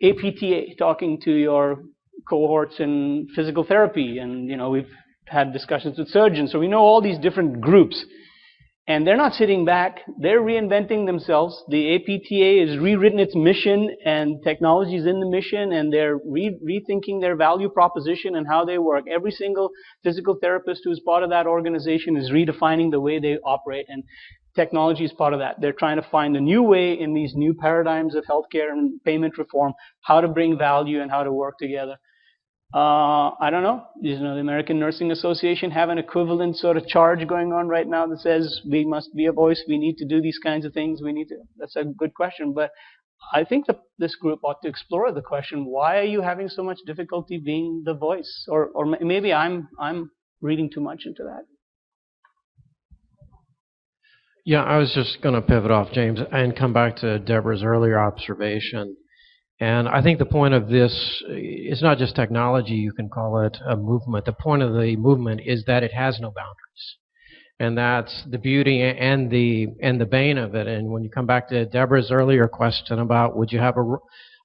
APTA talking to your cohorts in physical therapy, and we've had discussions with surgeons. So we know all these different groups. And they're not sitting back. They're reinventing themselves. The APTA has rewritten its mission, and technology is in the mission, and they're rethinking their value proposition and how they work. Every single physical therapist who's part of that organization is redefining the way they operate, and technology is part of that. They're trying to find a new way in these new paradigms of healthcare and payment reform, how to bring value and how to work together. I don't know. The American Nursing Association have an equivalent sort of charge going on right now that says we must be a voice. We need to do these kinds of things. That's a good question. But I think that this group ought to explore the question: why are you having so much difficulty being the voice? Or maybe I'm reading too much into that. Yeah, I was just going to pivot off James and come back to Deborah's earlier observation. And I think the point of this is not just technology, you can call it a movement. The point of the movement is that it has no boundaries. And that's the beauty and the bane of it. And when you come back to Deborah's earlier question about would you have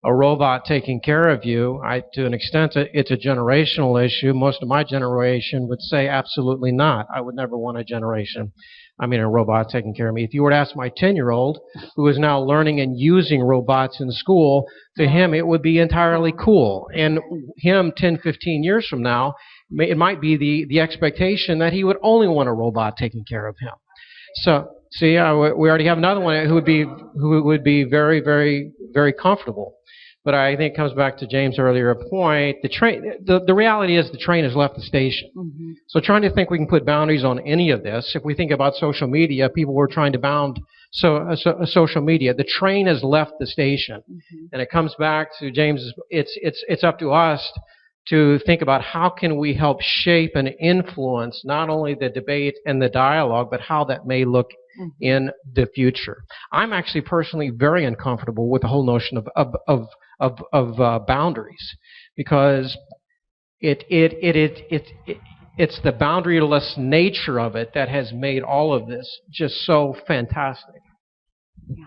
a robot taking care of you, to an extent it's a generational issue. Most of my generation would say absolutely not. I would never want a robot taking care of me. If you were to ask my 10-year-old, who is now learning and using robots in school, to him it would be entirely cool. And him 10, 15 years from now, it might be the expectation that he would only want a robot taking care of him. So, we already have another one who would be very, very, very comfortable. But I think it comes back to James' earlier point. The reality is the train has left the station. Mm-hmm. So trying to think we can put boundaries on any of this. If we think about social media, people were trying to bound social media. The train has left the station. Mm-hmm. And it comes back to James, it's up to us to think about how can we help shape and influence not only the debate and the dialogue, but how that may look in the future. I'm actually personally very uncomfortable with the whole notion of boundaries, because it's the boundaryless nature of it that has made all of this just so fantastic. Yeah.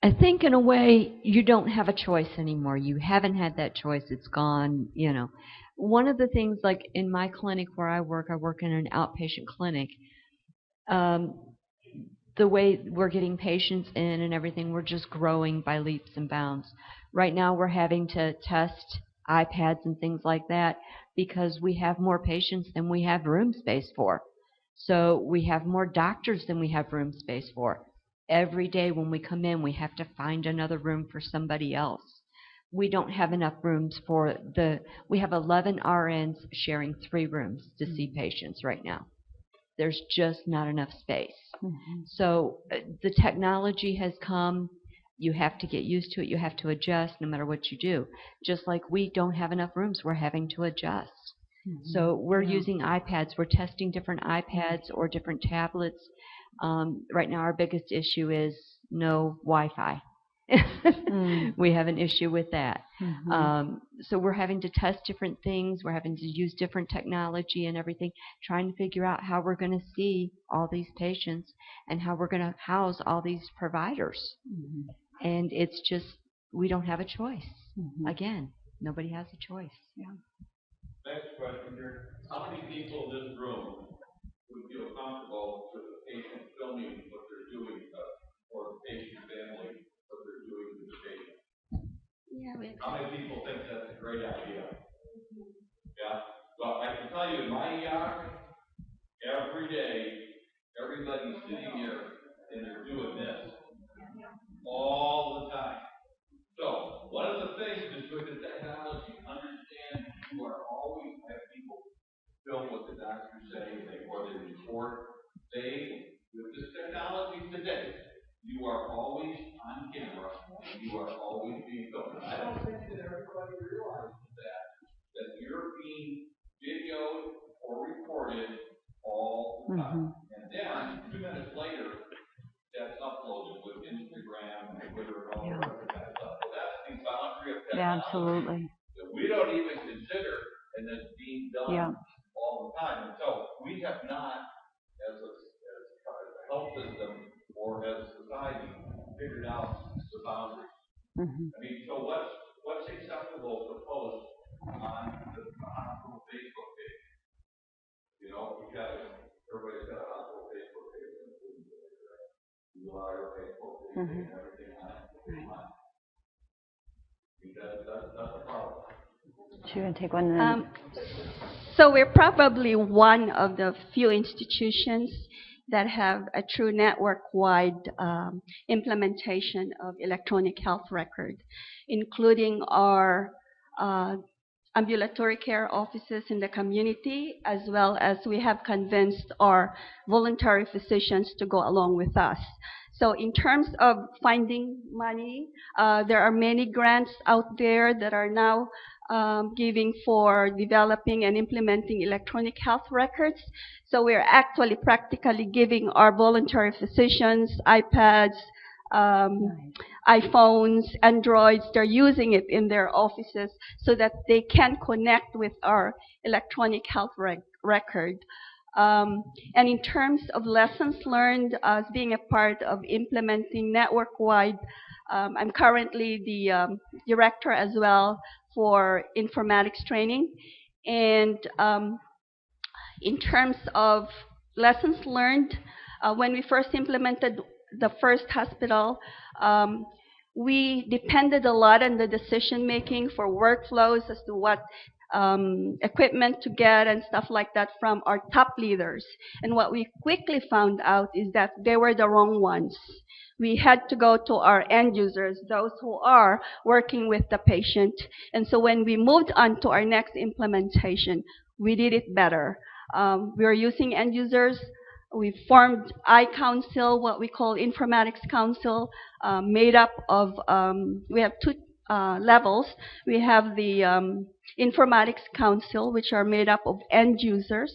I think in a way you don't have a choice anymore. You haven't had that choice. It's gone, One of the things, like in my clinic where I work in an outpatient clinic. The way we're getting patients in and everything, we're just growing by leaps and bounds. Right now we're having to test iPads and things like that because we have more patients than we have room space for. So we have more doctors than we have room space for. Every day when we come in, we have to find another room for somebody else. We don't have enough rooms we have 11 RNs sharing 3 rooms to see patients right now. There's just not enough space. Mm-hmm. So the technology has come. You have to get used to it. You have to adjust no matter what you do. Just like we don't have enough rooms, we're having to adjust. Mm-hmm. So we're using iPads. We're testing different iPads or different tablets. Right now our biggest issue is no Wi-Fi. We have an issue with that. Mhm. So we're having to test different things. We're having to use different technology and everything, trying to figure out how we're going to see all these patients and how we're going to house all these providers. Mhm. And it's just, we don't have a choice. Mhm. Again, nobody has a choice. Yeah. Next question here. How many people in this room would feel comfortable with the patient filming what they're doing, or the patient family, what they're doing to the patient? Yeah, How many people think that's a great idea? Yeah? Well, I can tell you in my ER, every day, everybody's sitting here and they're doing this all the time. So, one of the things is with the technology, understand you are always have people film what the doctors say or they report. With this technology today, you are always on camera and you are always being filmed. I don't think that everybody realizes that you're being videoed or recorded all the time. And then 2 minutes later, that's uploaded with Instagram and Twitter and all the rest of that stuff. So that's the boundary of technology. Yeah, absolutely. That we don't even consider, and that's being done all the time. And so we have not, as a health system or as a society, figured out the boundaries. Mhm. I mean, so what's acceptable to post on the hospital Facebook page? You know, everybody's got a hospital Facebook page, you are Facebook page and everything on it. Because that's a problem. So you're going to take one then? So we're probably one of the few institutions that have a true network-wide implementation of electronic health record, including our ambulatory care offices in the community, as well as we have convinced our voluntary physicians to go along with us. So in terms of finding money, there are many grants out there that are now giving for developing and implementing electronic health records. So we're actually practically giving our voluntary physicians iPads, iPhones, Androids. They're using it in their offices so that they can connect with our electronic health record. And in terms of lessons learned as being a part of implementing network-wide, I'm currently the director as well for informatics training. And in terms of lessons learned, when we first implemented the first hospital, we depended a lot on the decision making for workflows as to what equipment to get and stuff like that from our top leaders. And what we quickly found out is that they were the wrong ones. We had to go to our end users, those who are working with the patient. And so when we moved on to our next implementation, we did it better. We were using end users. We formed iCouncil, what we call Informatics Council, made up of, we have two levels. We have the Informatics Council, which are made up of end users,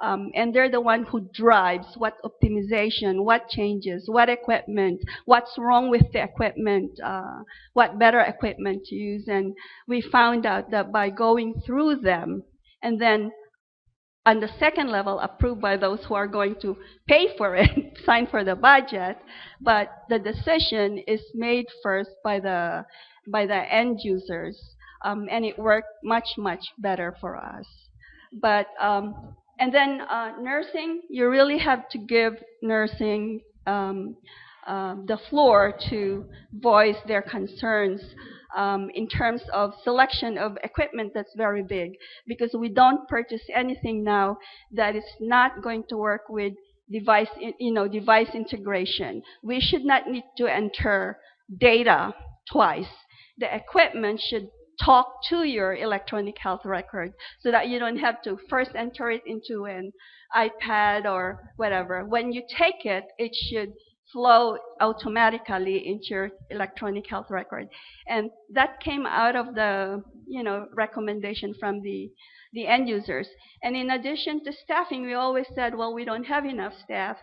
and they're the one who drives what optimization, what changes, what equipment, what's wrong with the equipment, what better equipment to use. And we found out that by going through them and then on the second level, approved by those who are going to pay for it, sign for the budget, but the decision is made first by the end users, and it worked much, much better for us. But and then nursing, you really have to give nursing the floor to voice their concerns. In terms of selection of equipment, that's very big, because we don't purchase anything now that is not going to work with device integration. We should not need to enter data twice. The equipment should talk to your electronic health record so that you don't have to first enter it into an iPad or whatever. When you take it, it should flow automatically into your electronic health record. And that came out of the recommendation from the end users. And in addition to staffing, we always said, well, we don't have enough staff.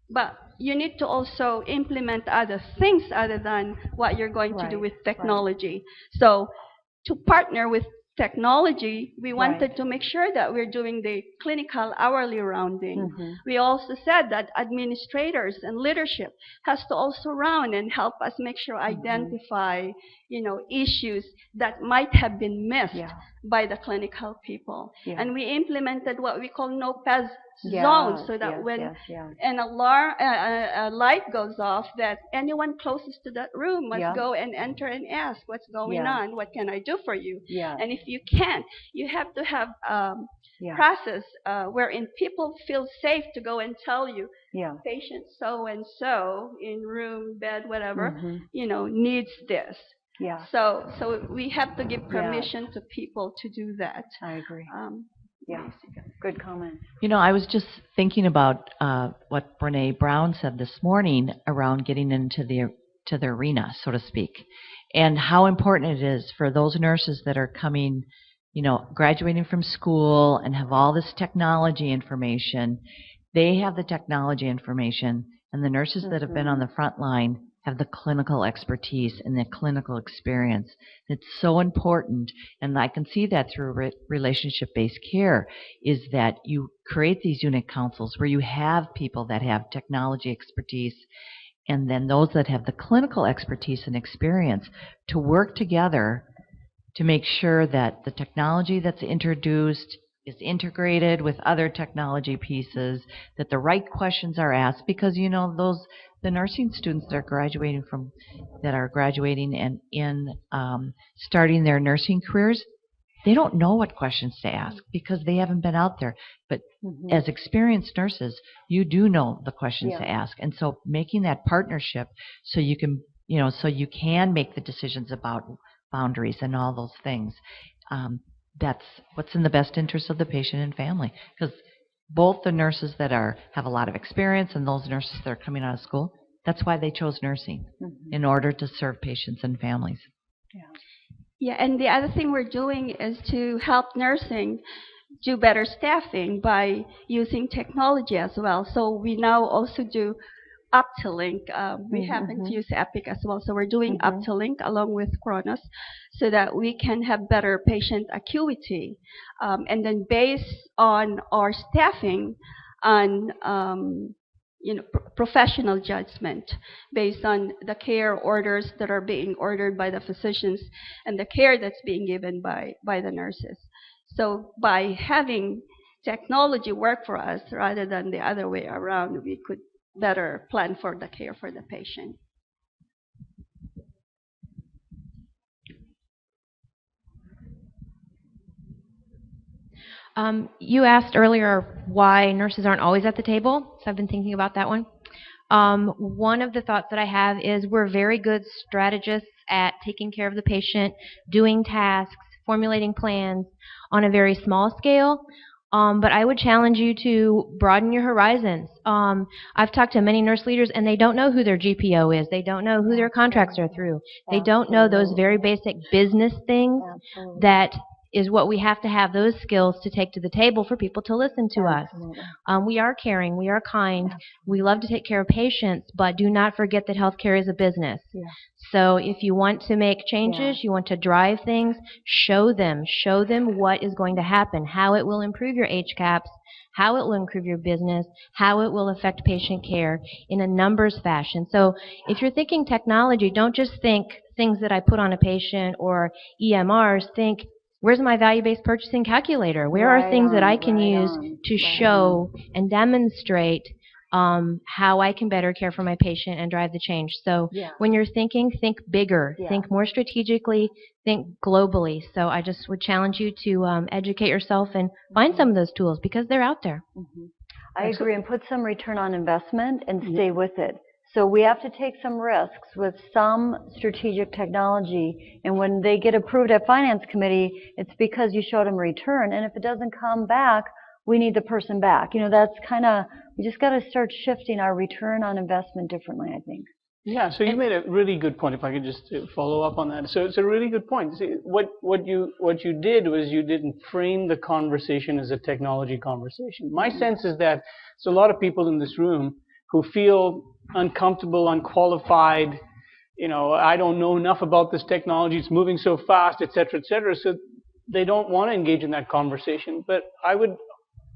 but you need to also implement other things other than what you're going to do with technology. So to partner with technology, we wanted to make sure that we're doing the clinical hourly rounding. We also said that administrators and leadership has to also round and help us make sure identify, issues that might have been missed by the clinical people. And we implemented what we call no PES zones, so that when an alarm, a light goes off, that anyone closest to that room must go and enter and ask, what's going on? What can I do for you? And if you can't, you have to have process wherein people feel safe to go and tell you, patient so and so in room, bed, whatever, needs this. So we have to give permission to people to do that. I agree. Good comment. I was just thinking about what Brene Brown said this morning around getting into the arena, so to speak, and how important it is for those nurses that are coming, graduating from school and have all this technology information. They have the technology information, and the nurses that have been on the front line have the clinical expertise and the clinical experience. It's so important, and I can see that through relationship-based care, is that you create these unit councils where you have people that have technology expertise and then those that have the clinical expertise and experience to work together to make sure that the technology that's introduced is integrated with other technology pieces, that the right questions are asked, because the nursing students that are graduating and in starting their nursing careers, they don't know what questions to ask because they haven't been out there. But as experienced nurses, you do know the questions to ask, and so making that partnership so you can make the decisions about boundaries and all those things. That's what's in the best interest of the patient and family, because both the nurses that have a lot of experience and those nurses that are coming out of school, that's why they chose nursing, in order to serve patients and families. Yeah, and the other thing we're doing is to help nursing do better staffing by using technology as well. So we now also do UpToLink. We happen to use Epic as well. So we're doing UpToLink along with Kronos so that we can have better patient acuity. And then based on our staffing on professional judgment based on the care orders that are being ordered by the physicians and the care that's being given by the nurses. So by having technology work for us rather than the other way around, we could better plan for the care for the patient. You asked earlier why nurses aren't always at the table, so I've been thinking about that one. One of the thoughts that I have is we're very good strategists at taking care of the patient, doing tasks, formulating plans on a very small scale. But I would challenge you to broaden your horizons. I've talked to many nurse leaders, and they don't know who their GPO is. They don't know who their contracts are through. They don't know those very basic business things that is what we have to have those skills to take to the table for people to listen to us. We are caring. We are kind. We love to take care of patients, but do not forget that healthcare is a business. So if you want to make changes, you want to drive things, show them what is going to happen, how it will improve your HCAHPS, how it will improve your business, how it will affect patient care in a numbers fashion. So if you're thinking technology, don't just think things that I put on a patient or EMRs. Think, where's my value-based purchasing calculator? Where are things that I can use to show and demonstrate how I can better care for my patient and drive the change? So when you're thinking, think bigger, think more strategically, think globally. So I just would challenge you to educate yourself and find some of those tools because they're out there. I agree, and put some return on investment and stay with it. So we have to take some risks with some strategic technology, and when they get approved at Finance Committee, it's because you showed them return, and if it doesn't come back, we need the person back. That's kind of, we just got to start shifting our return on investment differently, I think. Yeah, so you made a really good point, if I could just follow up on that. So it's a really good point. See, what you did was you didn't frame the conversation as a technology conversation. My sense is that a lot of people in this room who feel uncomfortable, unqualified, I don't know enough about this technology, it's moving so fast, et cetera, so they don't want to engage in that conversation. But I would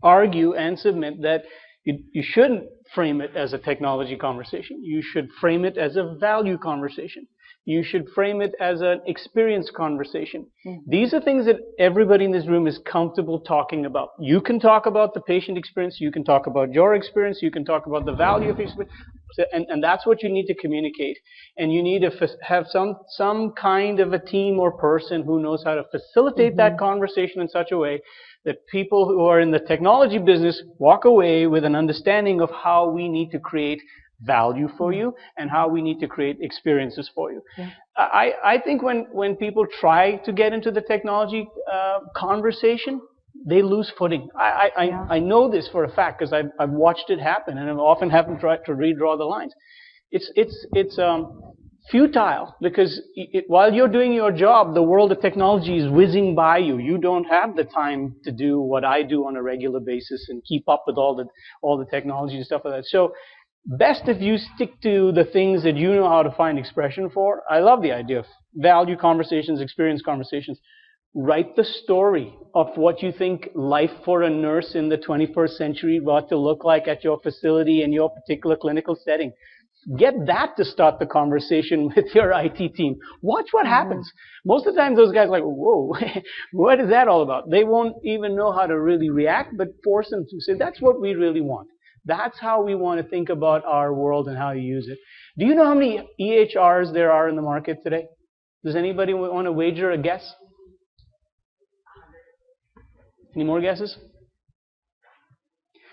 argue and submit that you shouldn't frame it as a technology conversation. You should frame it as a value conversation. You should frame it as an experience conversation. These are things that everybody in this room is comfortable talking about. You can talk about the patient experience. You can talk about your experience. You can talk about the value of your experience. And that's what you need to communicate. And you need to have some kind of a team or person who knows how to facilitate that conversation in such a way that people who are in the technology business walk away with an understanding of how we need to create value for you and how we need to create experiences for you. Yeah. I think when people try to get into the technology conversation, they lose footing. I know this for a fact because I've watched it happen, and I've often had to try to redraw the lines. It's futile because while you're doing your job, the world of technology is whizzing by you. You don't have the time to do what I do on a regular basis and keep up with all the technology and stuff like that. So best if you stick to the things that you know how to find expression for. I love the idea of value conversations, experience conversations. Write the story of what you think life for a nurse in the 21st century ought to look like at your facility in your particular clinical setting. Get that to start the conversation with your IT team. Watch what happens. Most of the time those guys are like, whoa, what is that all about? They won't even know how to really react, but force them to say, that's what we really want. That's how we want to think about our world and how you use it. Do you know how many EHRs there are in the market today? Does anybody want to wager a guess? Any more guesses?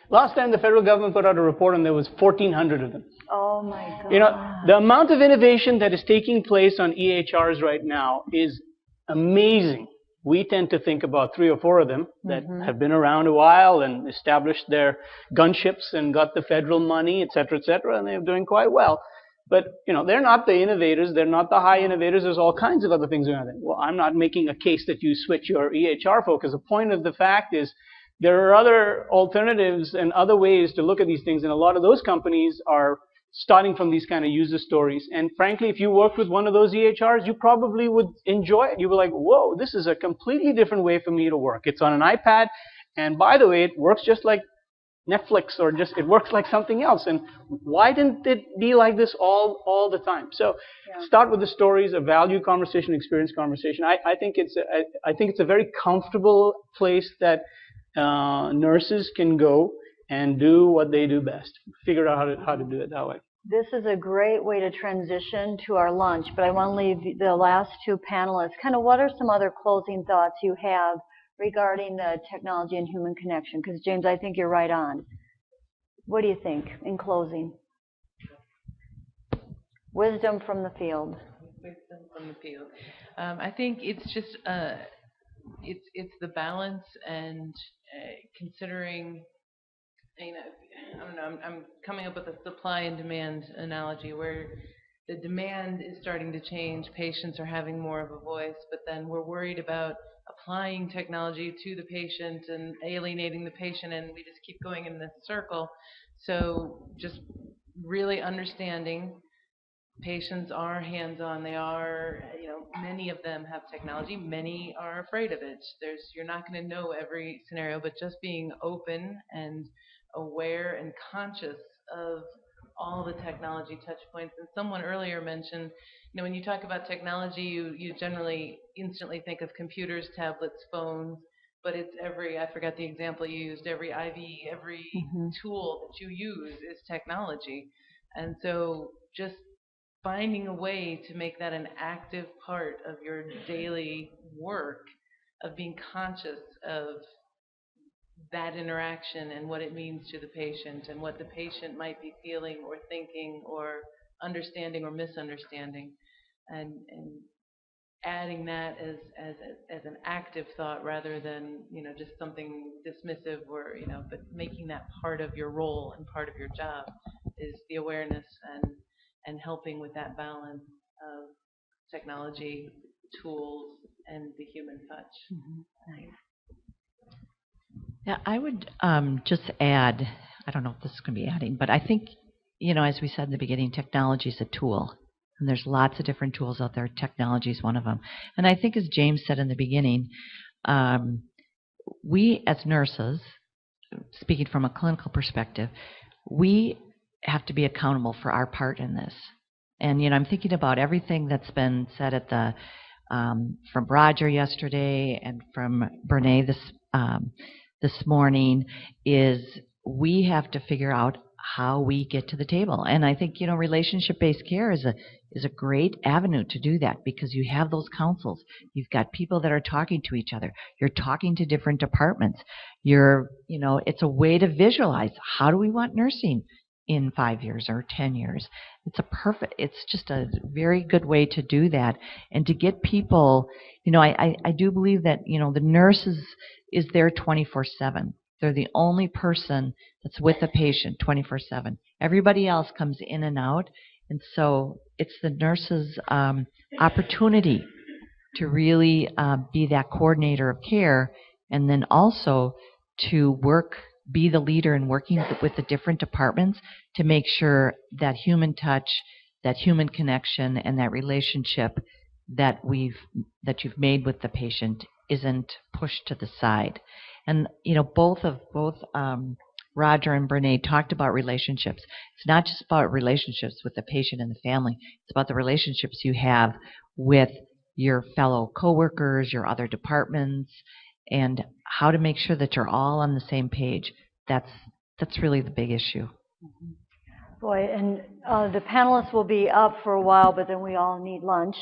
Last time the federal government put out a report and there was 1,400 of them. Oh my God. The amount of innovation that is taking place on EHRs right now is amazing. We tend to think about 3 or 4 of them that have been around a while and established their gunships and got the federal money, et cetera, and they're doing quite well. But, they're not the innovators. They're not the high innovators. There's all kinds of other things going on. Well, I'm not making a case that you switch your EHR focus. The point of the fact is there are other alternatives and other ways to look at these things. And a lot of those companies are starting from these kind of user stories. And frankly, if you worked with one of those EHRs, you probably would enjoy it. You were like, whoa, this is a completely different way for me to work. It's on an iPad. And by the way, it works just like Netflix or it works like something else. And why didn't it be like this all the time? So start with the stories, a value conversation, experience conversation. I think it's a very comfortable place that nurses can go and do what they do best. Figure out how to do it that way. This is a great way to transition to our lunch, but I want to leave the last 2 panelists. Kind of what are some other closing thoughts you have regarding the technology and human connection? Because James, I think you're right on. What do you think in closing? Wisdom from the field. Wisdom from the field. I think it's just it's the balance and considering. I don't know. I'm coming up with a supply and demand analogy where the demand is starting to change. Patients are having more of a voice, but then we're worried about applying technology to the patient and alienating the patient, and we just keep going in this circle. So just really understanding patients are hands-on. They are, many of them have technology. Many are afraid of it. You're not going to know every scenario, but just being open and aware and conscious of all the technology touch points. And someone earlier mentioned, when you talk about technology, you generally instantly think of computers, tablets, phones, but it's I forgot the example you used, every IV, every tool that you use is technology. And so just finding a way to make that an active part of your daily work, of being conscious of that interaction and what it means to the patient and what the patient might be feeling or thinking or understanding or misunderstanding, and adding that as an active thought rather than just something dismissive or but making that part of your role and part of your job is the awareness and helping with that balance of technology, tools, and the human touch. Nice. Yeah, I would just add, I don't know if this is going to be adding, but I think as we said in the beginning, technology is a tool. And there's lots of different tools out there. Technology is one of them. And I think, as James said in the beginning, we as nurses, speaking from a clinical perspective, we have to be accountable for our part in this. And, I'm thinking about everything that's been said at the from Roger yesterday and from Brene this morning, is we have to figure out how we get to the table. And I think, relationship-based care is a great avenue to do that, because you have those councils. You've got people that are talking to each other. You're talking to different departments. It's a way to visualize, how do we want nursing in 5 years or 10 years? It's just a very good way to do that. And to get people, I do believe that, the nurse is there 24/7. They're the only person that's with the patient 24/7. Everybody else comes in and out. And so it's the nurse's opportunity to really be that coordinator of care, and then also to be the leader in working with the different departments to make sure that human touch, that human connection, and that relationship that you've made with the patient isn't pushed to the side. And both Roger and Brene talked about relationships. It's not just about relationships with the patient and the family. It's about the relationships you have with your fellow coworkers, your other departments, and how to make sure that you're all on the same page. That's really the big issue. Boy, and the panelists will be up for a while, but then we all need lunch.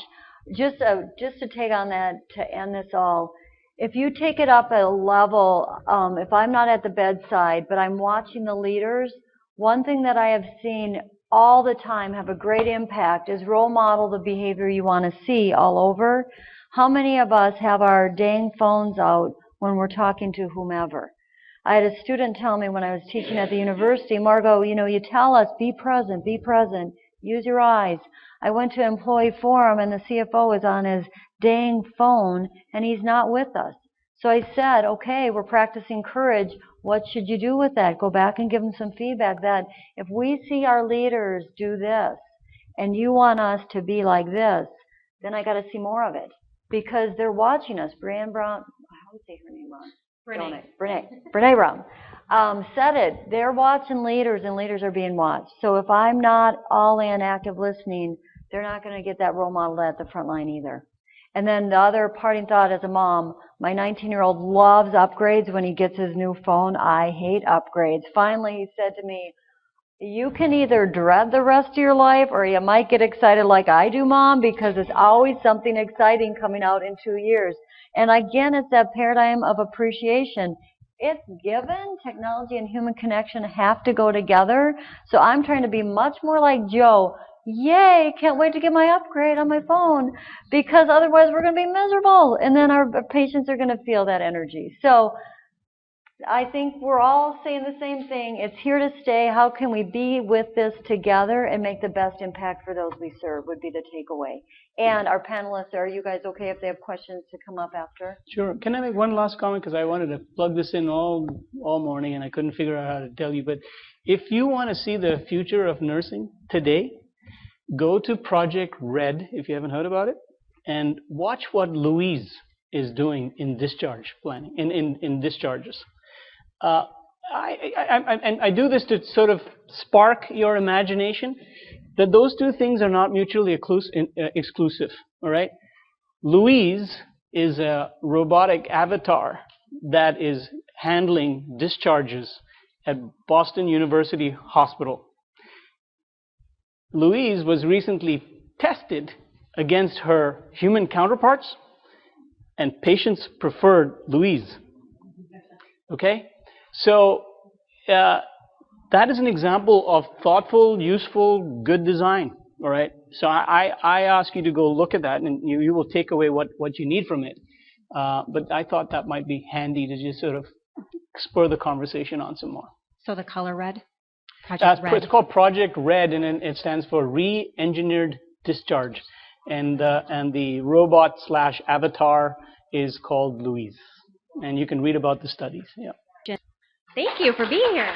Just to take on that, to end this all, if you take it up at a level, if I'm not at the bedside, but I'm watching the leaders, one thing that I have seen all the time have a great impact is role model the behavior you want to see all over. How many of us have our dang phones out when we're talking to whomever? I had a student tell me when I was teaching at the university, Margot, you tell us, be present, use your eyes. I went to employee forum and the CFO is on his dang phone and he's not with us. So I said, okay, we're practicing courage. What should you do with that? Go back and give them some feedback that if we see our leaders do this and you want us to be like this, then I got to see more of it, because they're watching us. Brené Brown, how would I say her name wrong? Brené Brown said it. They're watching leaders, and leaders are being watched. So if I'm not all in active listening, they're not going to get that role model at the front line either. And then the other parting thought as a mom, my 19-year-old loves upgrades when he gets his new phone. I hate upgrades. Finally, he said to me, you can either dread the rest of your life or you might get excited like I do, Mom, because there's always something exciting coming out in 2 years. And again, it's that paradigm of appreciation. It's given. Technology and human connection have to go together. So I'm trying to be much more like Joe. Yay, can't wait to get my upgrade on my phone, because otherwise we're going to be miserable. And then our patients are going to feel that energy. So I think we're all saying the same thing. It's here to stay. How can we be with this together and make the best impact for those we serve would be the takeaway. And our panelists, are you guys okay if they have questions to come up after? Sure. Can I make one last comment? Because I wanted to plug this in all morning and I couldn't figure out how to tell you. But if you want to see the future of nursing today, go to Project Red, if you haven't heard about it, and watch what Louise is doing in discharge planning, in discharges. I do this to sort of spark your imagination that those two things are not mutually exclusive, all right? Louise is a robotic avatar that is handling discharges at Boston University Hospital. Louise was recently tested against her human counterparts, and patients preferred Louise, okay? So that is an example of thoughtful, useful, good design, all right? So I ask you to go look at that, and you will take away what you need from it. But I thought that might be handy to just sort of spur the conversation on some more. So the color red? Project Red. It's called Project Red, and it stands for Re-Engineered Discharge. And the robot/avatar is called Louise. And you can read about the studies, yeah. Thank you for being here.